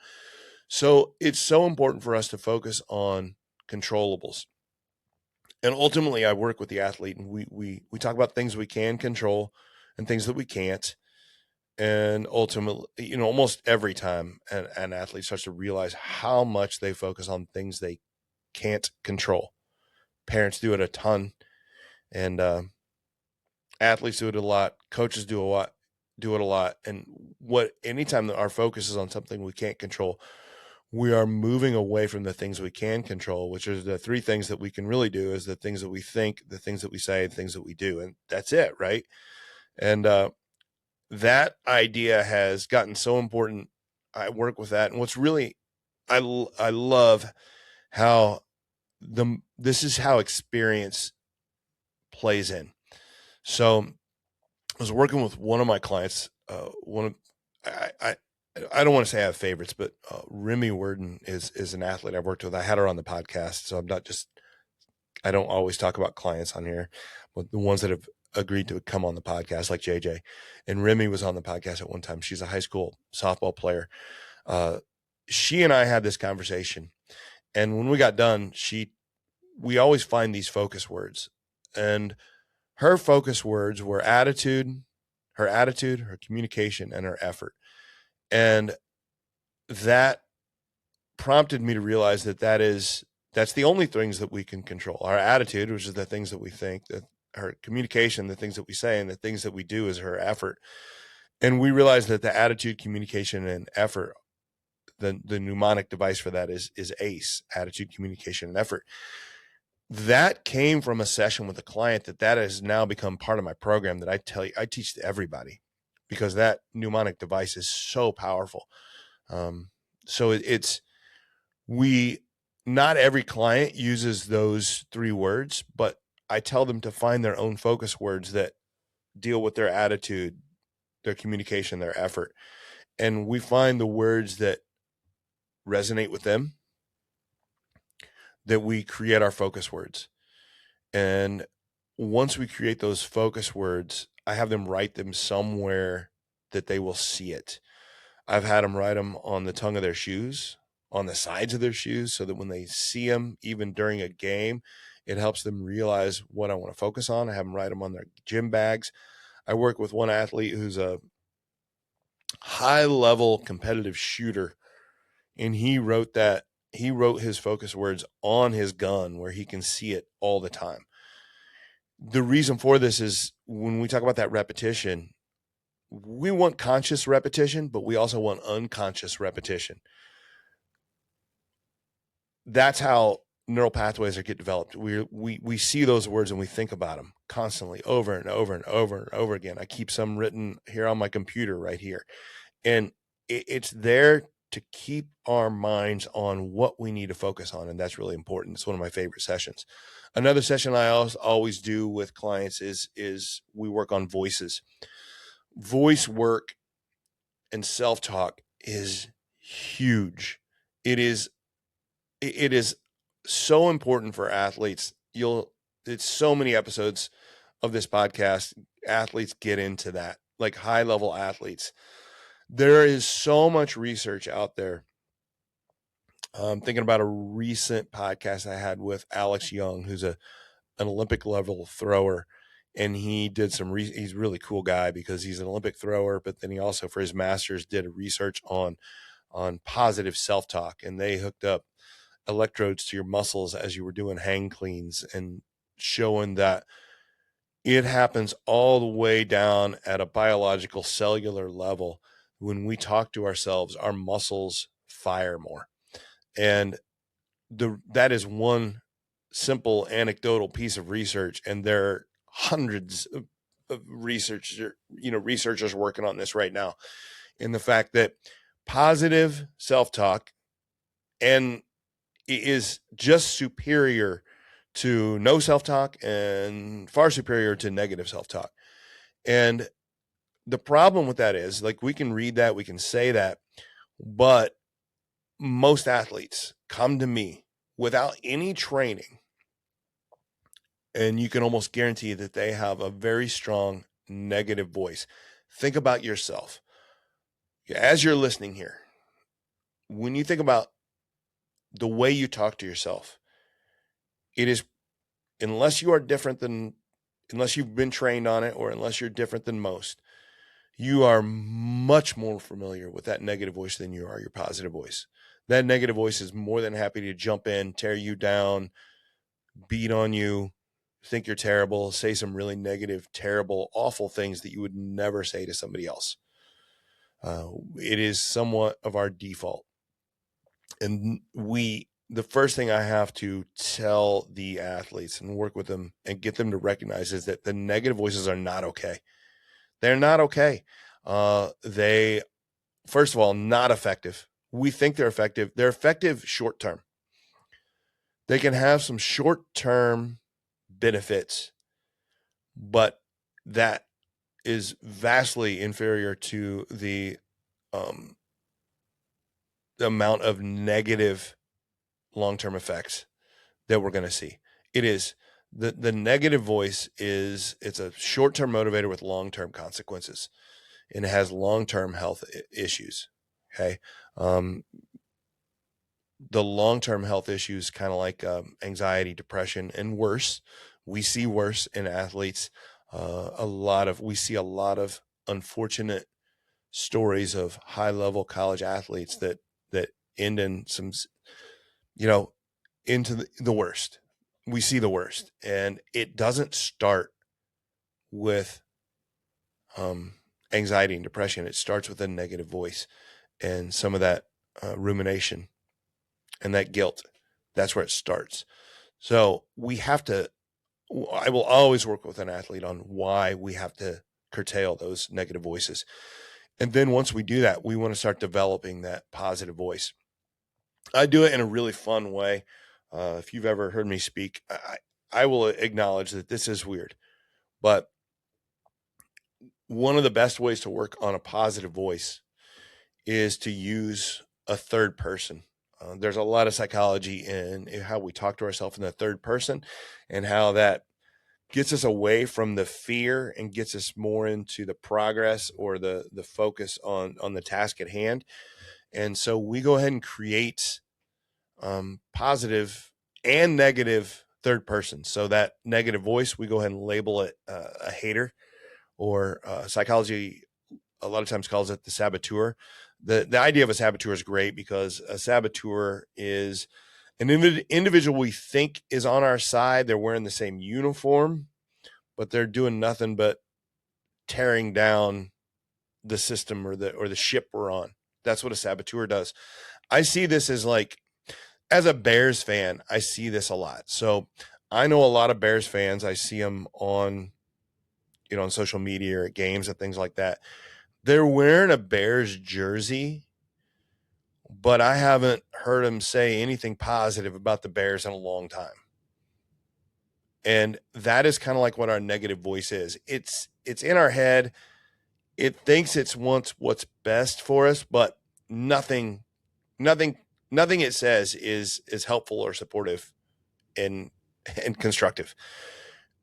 So it's so important for us to focus on controllables. And ultimately I work with the athlete, and we talk about things we can control and things that we can't. And ultimately, almost every time an athlete starts to realize how much they focus on things they can't control. Parents do it a ton, and athletes do it a lot. Coaches do it a lot. And anytime that our focus is on something we can't control, we are moving away from the things we can control, which are the three things that we can really do: is the things that we think, the things that we say, the things that we do. And that's it, right? And that idea has gotten so important. I work with that. And what's really, I love how this is how experience plays in. So I was working with one of my clients, I don't want to say I have favorites, but Remy Worden is an athlete I've worked with. I had her on the podcast, so I don't always talk about clients on here, the ones that have agreed to come on the podcast, like JJ. And Remy was on the podcast at one time. She's a high school softball player. She and I had this conversation. And when we got done, we always find these focus words. And her focus words were her attitude, her communication, and her effort. And that prompted me to realize that's the only things that we can control. Our attitude, which is the things that we think, that her communication, the things that we say, and the things that we do is her effort. And we realized that the attitude, communication, and effort, the mnemonic device for that is ACE, attitude, communication, and effort. That came from a session with a client that has now become part of my program that I teach to everybody, because that mnemonic device is so powerful. So not every client uses those 3 words, but I tell them to find their own focus words that deal with their attitude, their communication, their effort. And we find the words that resonate with them, that we create our focus words. And once we create those focus words, I have them write them somewhere that they will see it. I've had them write them on the tongue of their shoes, on the sides of their shoes, so that when they see them, even during a game, it helps them realize what I want to focus on. I have them write them on their gym bags. I work with one athlete who's a high-level competitive shooter, and he wrote his focus words on his gun where he can see it all the time. The reason for this is when we talk about that repetition, we want conscious repetition, but we also want unconscious repetition. That's how neural pathways get developed. We see those words and we think about them constantly, over and over and over and over again. I keep some written here on my computer right here. And it's there to keep our minds on what we need to focus on. And that's really important. It's one of my favorite sessions. Another session I always do with clients is we work on voices. Voice work and self-talk is huge. It is so important for athletes. It's so many episodes of this podcast. Athletes get into that, like high-level athletes. There is so much research out there. I'm thinking about a recent podcast I had with Alex Young, who's an Olympic level thrower. And he did he's a really cool guy because he's an Olympic thrower, but then he also, for his master's, did a research on positive self-talk. And they hooked up electrodes to your muscles as you were doing hang cleans, and showing that it happens all the way down at a biological cellular level. When we talk to ourselves, our muscles fire more. And that is one simple anecdotal piece of research. And there are hundreds of researchers working on this right now. And the fact that positive self-talk and is just superior to no self-talk and far superior to negative self-talk. And the problem with that is, like, we can read that, we can say that, but most athletes come to me without any training, and you can almost guarantee that they have a very strong negative voice. Think about yourself. As you're listening here, when you think about the way you talk to yourself, it is, unless you've been trained on it, or unless you're different than most, you are much more familiar with that negative voice than you are your positive voice. That negative voice is more than happy to jump in, tear you down, beat on you, think you're terrible, say some really negative, terrible, awful things that you would never say to somebody else. It is somewhat of our default. And the first thing I have to tell the athletes and work with them and get them to recognize is that the negative voices are not okay. They're not okay. They, first of all, not effective. We think they're effective. They're effective short-term. They can have some short-term benefits, but that is vastly inferior to the amount of negative long-term effects that we're going to see. It is The negative voice it's a short-term motivator with long-term consequences, and it has long-term health issues. Okay. The long-term health issues, kind of like anxiety, depression, and worse. We see worse in athletes. We see a lot of unfortunate stories of high-level college athletes that end in some, into the worst. We see the worst, and it doesn't start with anxiety and depression. It starts with a negative voice and some of that rumination and that guilt. That's where it starts. So I will always work with an athlete on why we have to curtail those negative voices. And then once we do that, we want to start developing that positive voice. I do it in a really fun way. If you've ever heard me speak, I will acknowledge that this is weird, but one of the best ways to work on a positive voice is to use a third person. There's a lot of psychology in how we talk to ourselves in the third person, and how that gets us away from the fear and gets us more into the progress or the focus on the task at hand. And so we go ahead and create positive and negative third person. So that negative voice, we go ahead and label it a hater, or psychology a lot of times calls it the saboteur. The idea of a saboteur is great, because a saboteur is an individual we think is on our side. They're wearing the same uniform, but they're doing nothing but tearing down the system or the ship we're on. That's what a saboteur does. I see this as a Bears fan, I see this a lot. So I know a lot of Bears fans. I see them on social media or at games and things like that. They're wearing a Bears jersey, but I haven't heard them say anything positive about the Bears in a long time. And that is kind of like what our negative voice is. It's in our head. It thinks what's best for us, but nothing it says is helpful or supportive and constructive.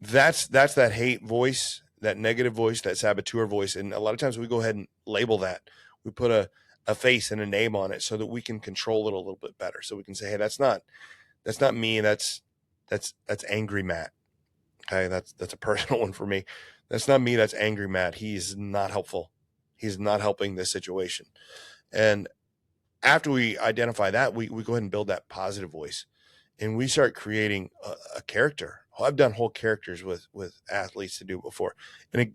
That's that hate voice, that negative voice, that saboteur voice. And a lot of times we go ahead and label that. We put a face and a name on it so that we can control it a little bit better. So we can say, hey, that's not me. That's angry Matt. Okay. That's a personal one for me. That's not me. That's angry Matt. He's not helpful. He's not helping this situation. And after we identify that, we go ahead and build that positive voice, and we start creating a character. I've done whole characters with athletes to do it before. And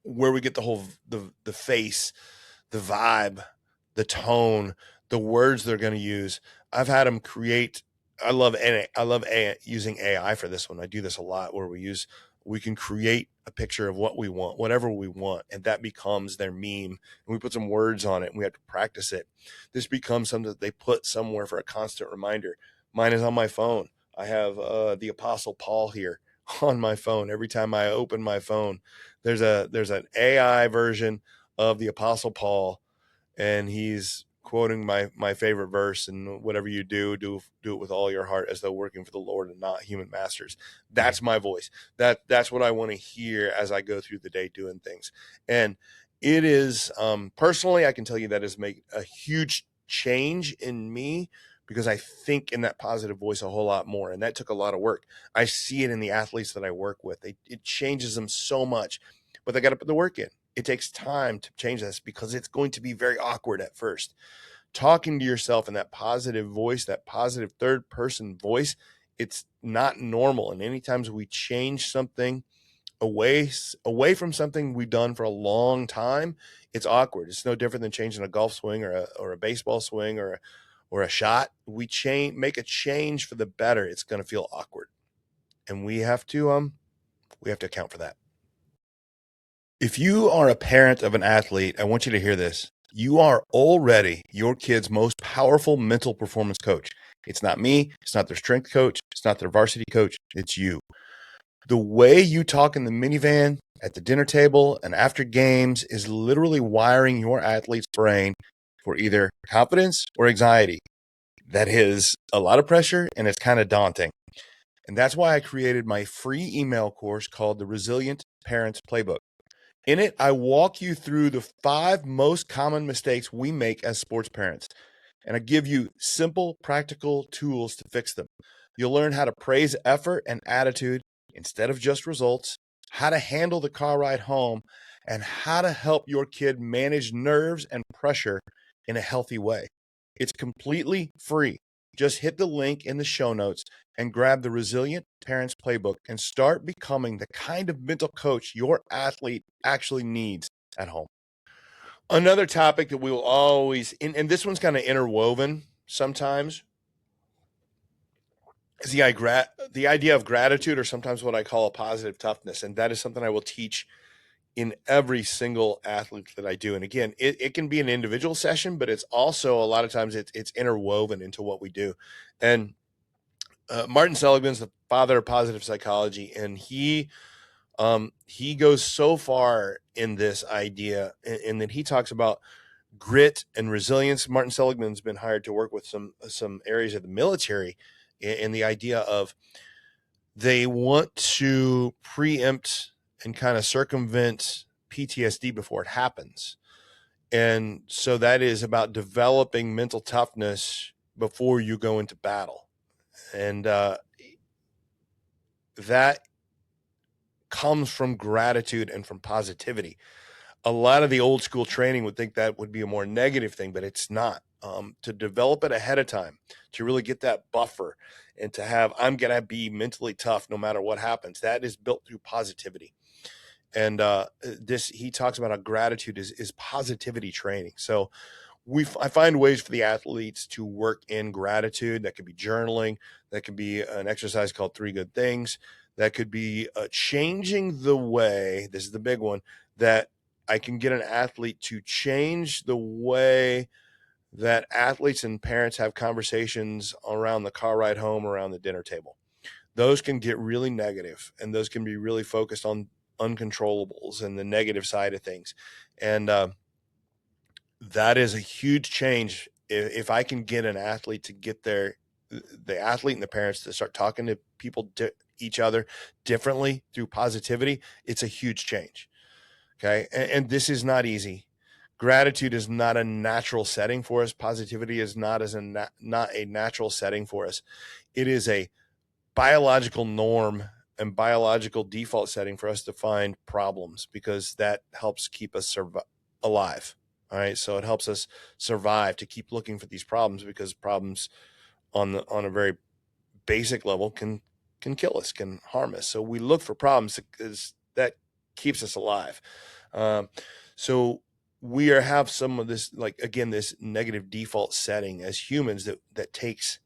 where we get the face, the vibe, the tone, the words they're going to use. I've had them create. I love using AI for this one. I do this a lot, where we can create a picture of what we want, whatever we want, and that becomes their meme. And we put some words on it, and we have to practice it. This becomes something that they put somewhere for a constant reminder. Mine is on my phone. I have the Apostle Paul here on my phone. Every time I open my phone, there's an AI version of the Apostle Paul, and he's quoting my favorite verse: and whatever you do it with all your heart, as though working for the Lord and not human masters. That's my voice. That's what I want to hear as I go through the day doing things. And it is, personally, I can tell you that has made a huge change in me, because I think in that positive voice a whole lot more. And that took a lot of work. I see it in the athletes that I work with. It changes them so much, but they got to put the work in. It takes time to change this, because it's going to be very awkward at first. Talking to yourself in that positive voice, that positive third person voice, it's not normal. And anytime we change something away from something we've done for a long time, it's awkward. It's no different than changing a golf swing or a baseball swing or a shot. We make a change for the better. It's going to feel awkward, and we have to account for that. If you are a parent of an athlete, I want you to hear this. You are already your kid's most powerful mental performance coach. It's not me. It's not their strength coach. It's not their varsity coach. It's you. The way you talk in the minivan, at the dinner table, and after games is literally wiring your athlete's brain for either confidence or anxiety. That is a lot of pressure, and it's kind of daunting. And that's why I created my free email course called the Resilient Parents Playbook. In it, I walk you through the 5 most common mistakes we make as sports parents, and I give you simple, practical tools to fix them. You'll learn how to praise effort and attitude instead of just results, how to handle the car ride home, and how to help your kid manage nerves and pressure in a healthy way. It's completely free. Just hit the link in the show notes and grab the Resilient Parents Playbook and start becoming the kind of mental coach your athlete actually needs at home. Another topic that we will always, and this one's kind of interwoven sometimes, is the idea of gratitude, or sometimes what I call a positive toughness. And that is something I will teach in every single athlete that I do. And again, it can be an individual session, but it's also a lot of times it's interwoven into what we do. And Martin Seligman's the father of positive psychology, and he goes so far in this idea, and that he talks about grit and resilience. Martin Seligman's been hired to work with some areas of the military, and the idea of they want to preempt and kind of circumvent PTSD before it happens. And so that is about developing mental toughness before you go into battle. And that comes from gratitude and from positivity. A lot of the old school training would think that would be a more negative thing, but it's not. To develop it ahead of time, to really get that buffer, and to have, I'm going to be mentally tough no matter what happens, that is built through positivity. And he talks about how gratitude is positivity training. So I find ways for the athletes to work in gratitude. That could be journaling. That could be an exercise called 3 Good Things. That could be changing the way, this is the big one, that I can get an athlete to change the way that athletes and parents have conversations around the car ride home, around the dinner table. Those can get really negative, and those can be really focused on uncontrollables and the negative side of things. And that is a huge change. If I can get an athlete to get the athlete and the parents to start talking to each other differently through positivity, it's a huge change. Okay. And this is not easy. Gratitude is not a natural setting for us. Positivity is not a natural setting for us. It is a biological norm and biological default setting for us to find problems, because that helps keep us alive. All right. So it helps us survive, to keep looking for these problems, because problems on a very basic level can kill us, can harm us. So we look for problems because that keeps us alive. So we have some of this, like, again, this negative default setting as humans that takes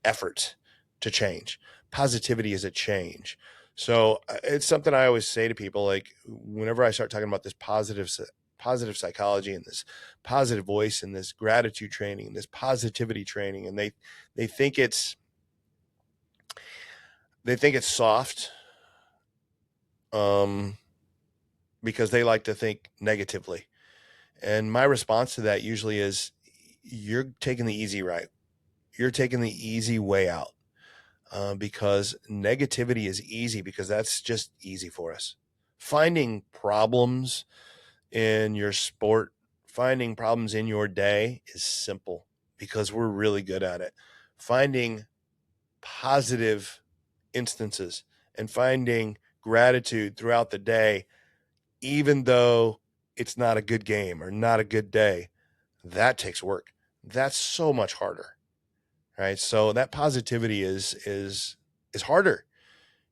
effort to change. Positivity is a change. So it's something I always say to people, like, whenever I start talking about this positive psychology and this positive voice and this gratitude training and this positivity training, and they think it's soft, because they like to think negatively. And my response to that usually is, you're taking the easy route. You're taking the easy way out, because negativity is easy, because that's just easy for us. Finding problems in your sport, finding problems in your day is simple, because we're really good at it. Finding positive instances and finding gratitude throughout the day, even though it's not a good game or not a good day, that takes work. That's so much harder, right? So that positivity is harder.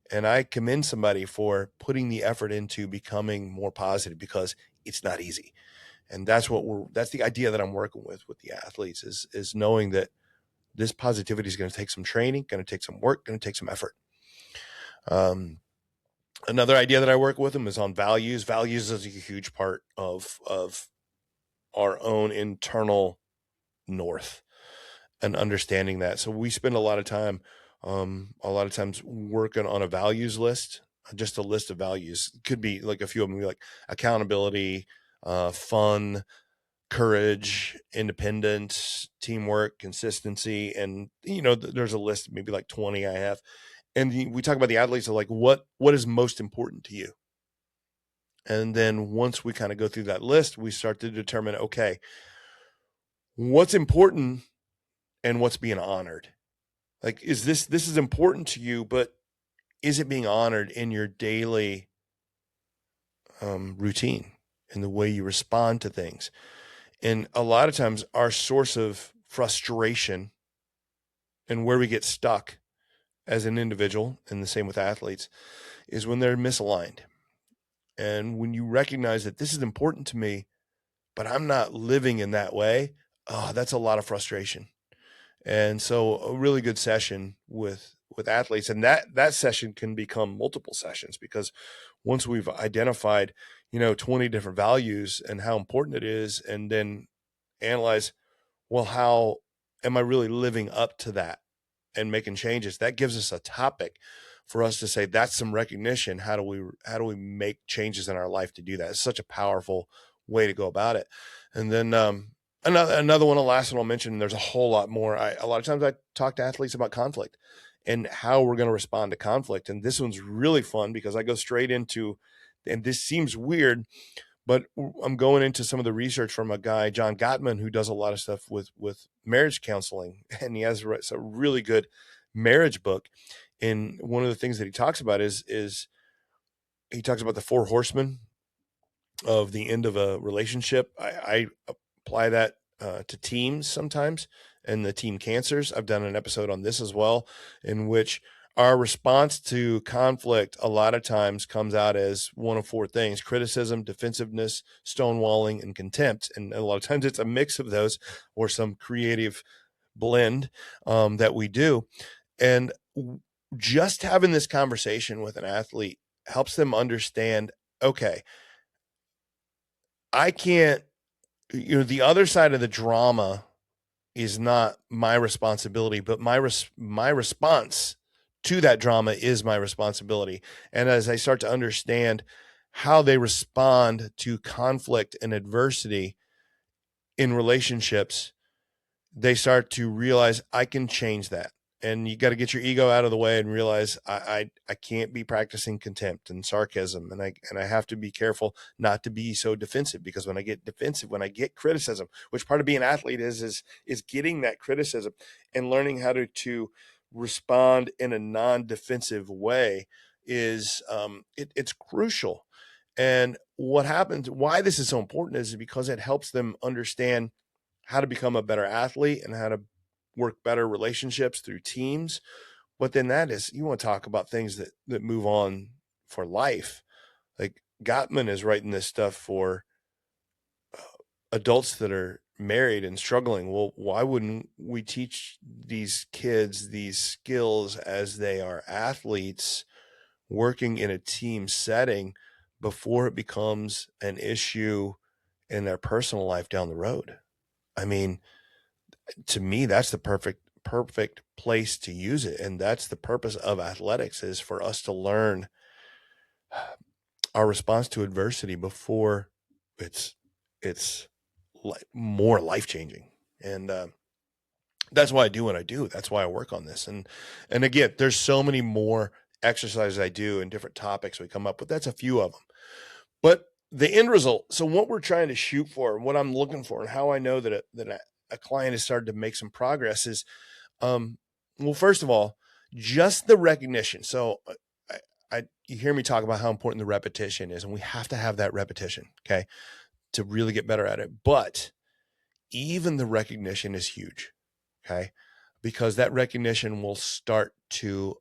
And I commend somebody for putting the effort into becoming more positive, because it's not easy. And that's the idea that I'm working with the athletes, is knowing that this positivity is going to take some training, going to take some work, going to take some effort. Another idea that I work with them is on values. Values is a huge part of our own internal north, and understanding that. So we spend a lot of times working on a values list, just a list of values. It could be like a few of them, like accountability, fun, courage, independence, teamwork, consistency. And, there's a list, maybe like 20 I have. And we talk about the athletes of like, what is most important to you? And then once we kind of go through that list, we start to determine, okay, what's important and what's being honored. Like, this is important to you, but is it being honored in your daily routine, in the way you respond to things? And a lot of times our source of frustration and where we get stuck as an individual, and the same with athletes, is when they're misaligned. And when you recognize that this is important to me, but I'm not living in that way, that's a lot of frustration. And so a really good session with athletes, and that session can become multiple sessions, because once we've identified, 20 different values and how important it is, and then analyze, well, how am I really living up to that and making changes? That gives us a topic for us to say, that's some recognition. How do we make changes in our life to do that? It's such a powerful way to go about it. And then another one, the last one I'll mention, there's a whole lot more. A lot of times I talk to athletes about conflict and how we're going to respond to conflict. And this one's really fun because I go straight into, and this seems weird, but I'm going into some of the research from a guy, John Gottman, who does a lot of stuff with marriage counseling. And he has a really good marriage book. And one of the things that he talks about is he talks about the 4 horsemen of the end of a relationship. I apply that to teams sometimes, and the team cancers. I've done an episode on this as well, in which our response to conflict a lot of times comes out as one of 4 things: criticism, defensiveness, stonewalling, and contempt. And a lot of times it's a mix of those, or some creative blend that we do. And just having this conversation with an athlete helps them understand, okay, I can't, the other side of the drama is not my responsibility, but my response to that drama is my responsibility. And as I start to understand how they respond to conflict and adversity in relationships, they start to realize, I can change that. And you got to get your ego out of the way and realize I can't be practicing contempt and sarcasm, and I have to be careful not to be so defensive, because when I get defensive, when I get criticism, which part of being an athlete is getting that criticism and learning how to respond in a non-defensive way, is it's crucial. And what happens, why this is so important, is because it helps them understand how to become a better athlete and how to work better relationships through teams. But then that is, you want to talk about things that move on for life. Like, Gottman is writing this stuff for adults that are married and struggling. Well, why wouldn't we teach these kids these skills as they are athletes working in a team setting before it becomes an issue in their personal life down the road? I mean, to me, that's the perfect place to use it. And that's the purpose of athletics, is for us to learn our response to adversity before it's more life-changing. And that's why I do what I do. That's why I work on this. And again, there's so many more exercises I do and different topics we come up with. That's a few of them. But the end result, so what we're trying to shoot for, and what I'm looking for, and how I know that a client has started to make some progress is, well, first of all, just the recognition. So you hear me talk about how important the repetition is, and we have to have that repetition, okay, to really get better at it. But even the recognition is huge, okay, because that recognition will start to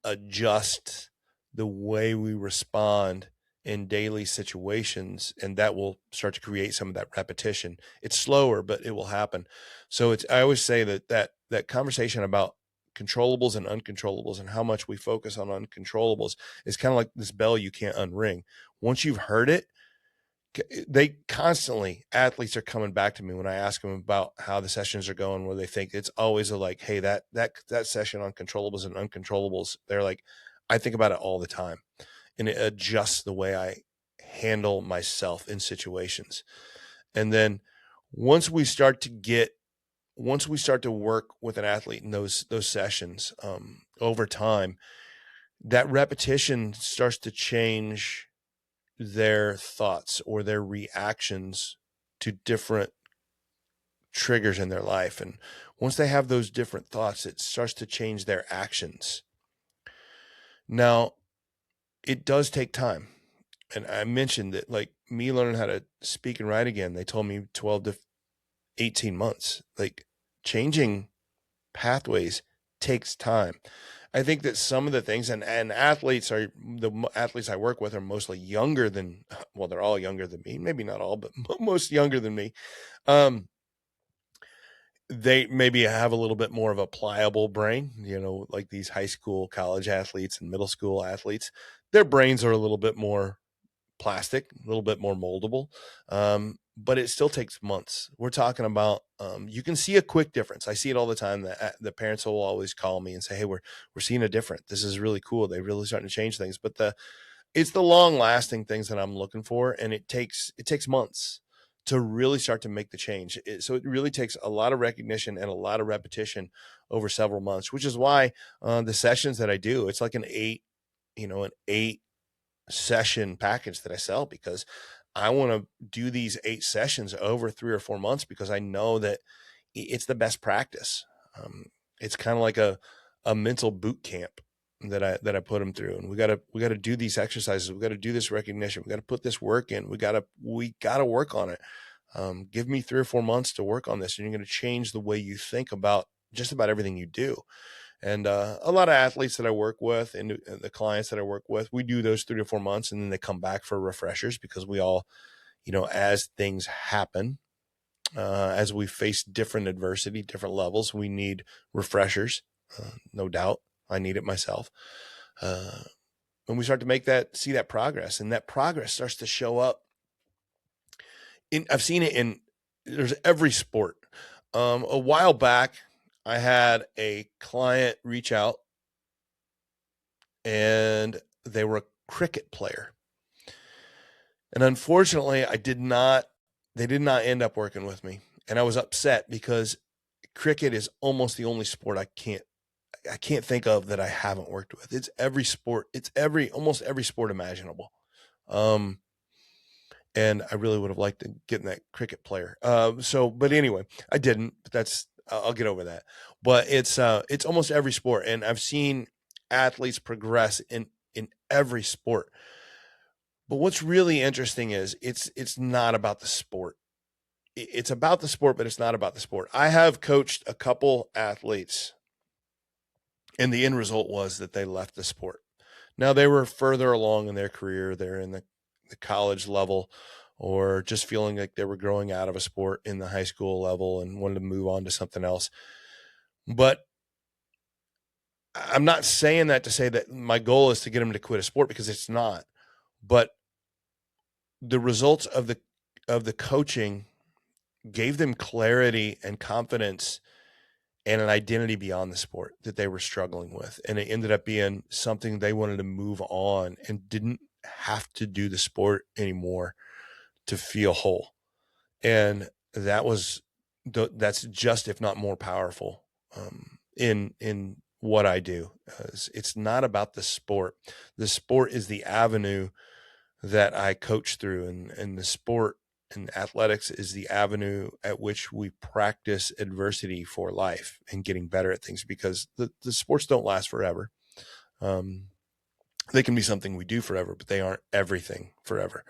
adjust the way we respond in daily situations, and that will start to create some of that repetition. It's slower, but it will happen. So I always say that conversation about controllables and uncontrollables, and how much we focus on uncontrollables, is kind of like this bell you can't unring. Once you've heard it, athletes are coming back to me when I ask them about how the sessions are going, where they think it's always like, hey, that session on controllables and uncontrollables, they're like, I think about it all the time. And it adjusts the way I handle myself in situations. And then once we start to work with an athlete in those sessions over time, that repetition starts to change their thoughts or their reactions to different triggers in their life. And once they have those different thoughts, it starts to change their actions. Now, it does take time. And I mentioned that, like, me learning how to speak and write again, they told me 12 to 18 months. Like, changing pathways takes time. I think that some of the things, and athletes are, the athletes I work with are mostly younger than, well, they're all younger than me, maybe not all, but most younger than me. They maybe have a little bit more of a pliable brain, like these high school, college athletes and middle school athletes. Their brains are a little bit more plastic, a little bit more moldable, but it still takes months. We're talking about, you can see a quick difference. I see it all the time. The parents will always call me and say, "Hey, we're seeing a difference. This is really cool. They're really starting to change things." But it's the long lasting things that I'm looking for, and it takes months to really start to make the change. So it really takes a lot of recognition and a lot of repetition over several months, which is why the sessions that I do, it's like an 8 session package that I sell, because I want to do these 8 sessions over 3 or 4 months, because I know that it's the best practice. It's kind of like a mental boot camp that I put them through. And we got to do these exercises. We got to do this recognition. We got to put this work in. We got to work on it. Give me 3 or 4 months to work on this, and you're going to change the way you think about just about everything you do. And a lot of athletes that I work with and the clients that I work with, we do those 3 to 4 months, and then they come back for refreshers, because we all, as things happen, as we face different adversity, different levels, we need refreshers. No doubt. I need it myself. When we start to see that progress, and that progress starts to show up I've seen it there's every sport. A while back, I had a client reach out, and they were a cricket player. And unfortunately, they did not end up working with me. And I was upset, because cricket is almost the only sport I can't think of that I haven't worked with. It's every sport. It's almost every sport imaginable. And I really would have liked to get in that cricket player. But anyway, I didn't, but I'll get over that. But it's almost every sport. And I've seen athletes progress in every sport. But what's really interesting is it's not about the sport. It's about the sport, but it's not about the sport. I have coached a couple athletes, and the end result was that they left the sport. Now, they were further along in their career. They're in the college level, or just feeling like they were growing out of a sport in the high school level and wanted to move on to something else. But I'm not saying that to say that my goal is to get them to quit a sport, because it's not. But the results of the coaching gave them clarity and confidence and an identity beyond the sport that they were struggling with. And it ended up being something they wanted to move on, and didn't have to do the sport anymore to feel whole. And that's just, if not more powerful, in what I do. It's not about the sport. The sport is the avenue that I coach through, and the sport and athletics is the avenue at which we practice adversity for life and getting better at things, because the sports don't last forever. They can be something we do forever, but they aren't everything forever.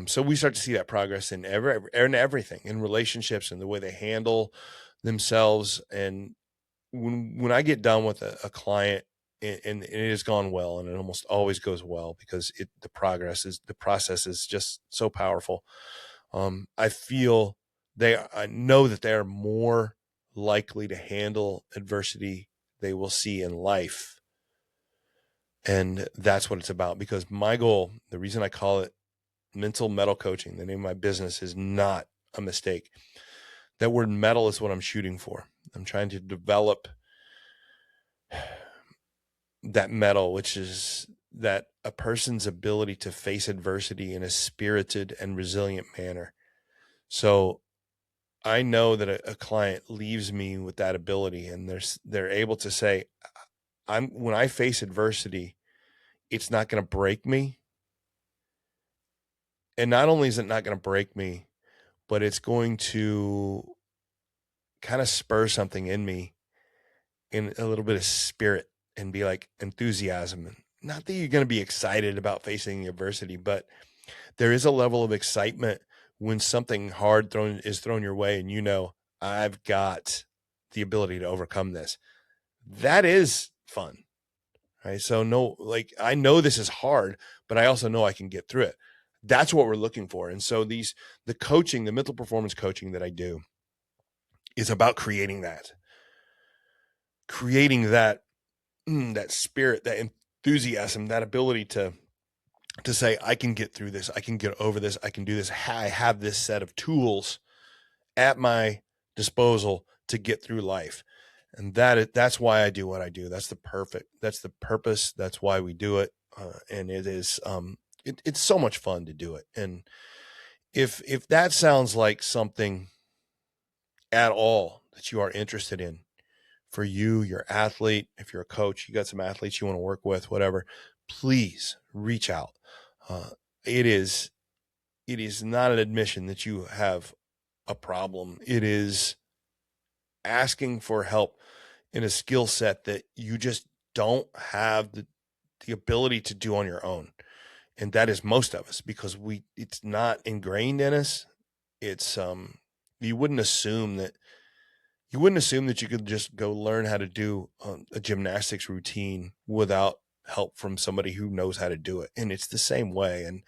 So we start to see that progress in everything, in relationships and the way they handle themselves. And when I get done with a client, and it has gone well, and it almost always goes well, because the process is just so powerful. I know that they are more likely to handle adversity they will see in life. And that's what it's about, because my goal, the reason I call it Mental Mettle Coaching, the name of my business, is not a mistake. That word metal is what I'm shooting for. I'm trying to develop that metal, which is that a person's ability to face adversity in a spirited and resilient manner. So I know that a client leaves me with that ability, and they're able to say, when I face adversity, it's not going to break me. And not only is it not going to break me, but it's going to kind of spur something in me, in a little bit of spirit, and be like enthusiasm. And not that you're going to be excited about facing adversity, but there is a level of excitement when something hard is thrown your way and you know, I've got the ability to overcome this. That is fun, right? So I know this is hard, but I also know I can get through it. That's what we're looking for. And so the coaching, the mental performance coaching that I do is about creating that spirit, that enthusiasm, that ability to say, I can get through this. I can get over this. I can do this. I have this set of tools at my disposal to get through life. And that's why I do what I do. That's the purpose. That's why we do it. And it is, it's so much fun to do it. And if that sounds like something at all that you are interested in for you, your athlete, if you're a coach, you got some athletes you want to work with, whatever, please reach out. It is not an admission that you have a problem. It is asking for help in a skill set that you just don't have the ability to do on your own. And that is most of us, because it's not ingrained in us. It's, you wouldn't assume that you could just go learn how to do a gymnastics routine without help from somebody who knows how to do it. And it's the same way. And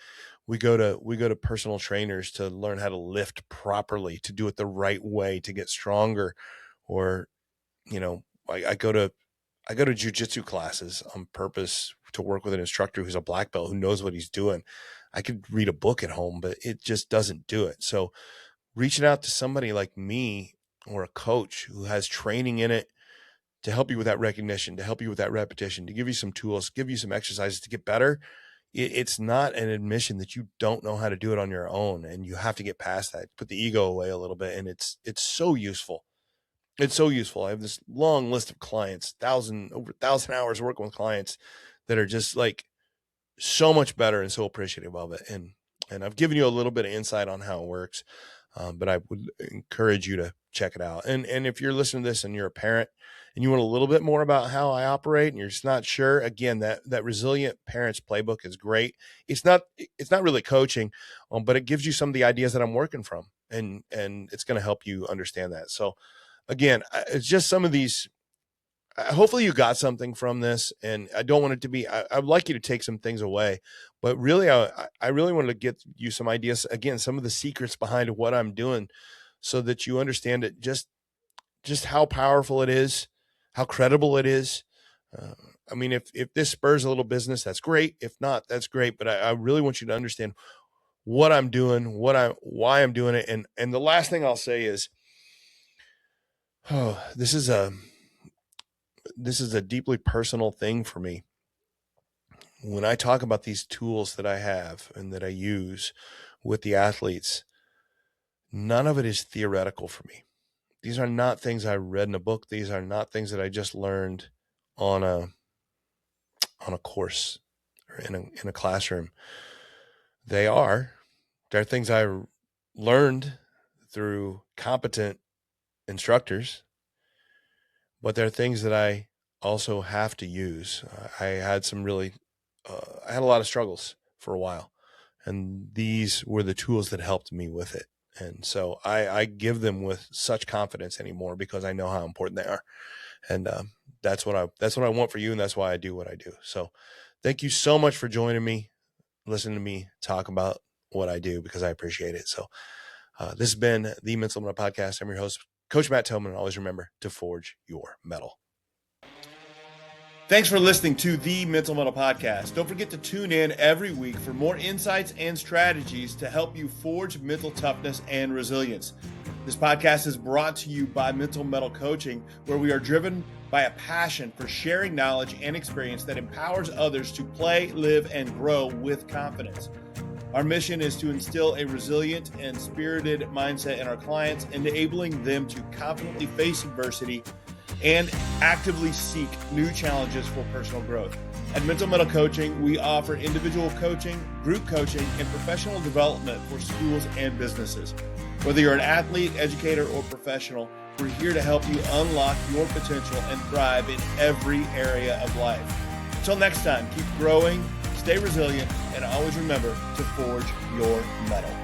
we go to personal trainers to learn how to lift properly, to do it the right way, to get stronger. Or, I go to jujitsu classes on purpose to work with an instructor who's a black belt, who knows what he's doing. I could read a book at home, but it just doesn't do it. So reaching out to somebody like me or a coach who has training in it to help you with that recognition, to help you with that repetition, to give you some tools, give you some exercises to get better. It's not an admission that you don't know how to do it on your own, and you have to get past that, put the ego away a little bit. And it's so useful. It's so useful. I have this long list of clients, over 1,000 hours working with clients that are just like so much better and so appreciative of it. And I've given you a little bit of insight on how it works, but I would encourage you to check it out. And if you're listening to this and you're a parent and you want a little bit more about how I operate and you're just not sure, again, that Resilient Parents Playbook is great. It's not really coaching, but it gives you some of the ideas that I'm working from, and it's going to help you understand that. So again, it's just some of these. Hopefully you got something from this, and I don't want it to be, I'd like you to take some things away, but really, I really wanted to get you some ideas, again, some of the secrets behind what I'm doing, so that you understand it, just how powerful it is, how credible it is. I mean, if this spurs a little business, that's great. If not, that's great. But I really want you to understand what I'm doing, why I'm doing it. And the last thing I'll say is, this is a deeply personal thing for me. When I talk about these tools that I have and that I use with the athletes, none of it is theoretical for me. These are not things I read in a book. These are not things that I just learned on a course or in a classroom. They're things I learned through competent instructors, but they're things that I also have to use. I had I had a lot of struggles for a while, and these were the tools that helped me with it. And so I give them with such confidence anymore, because I know how important they are. And that's what I want for you. And that's why I do what I do. So thank you so much for joining me, listening to me talk about what I do, because I appreciate it. So this has been the Mental Mettle Podcast. I'm your host, Coach Matt Thomann, and always remember to forge your metal. Thanks for listening to the Mental Mettle Podcast. Don't forget to tune in every week for more insights and strategies to help you forge mental toughness and resilience. This podcast is brought to you by Mental Mettle Coaching, where we are driven by a passion for sharing knowledge and experience that empowers others to play, live, and grow with confidence. Our mission is to instill a resilient and spirited mindset in our clients, enabling them to confidently face adversity and actively seek new challenges for personal growth. At Mental Mettle Coaching, we offer individual coaching, group coaching, and professional development for schools and businesses. Whether you're an athlete, educator, or professional, we're here to help you unlock your potential and thrive in every area of life. Until next time, keep growing, stay resilient, and always remember to forge your mettle.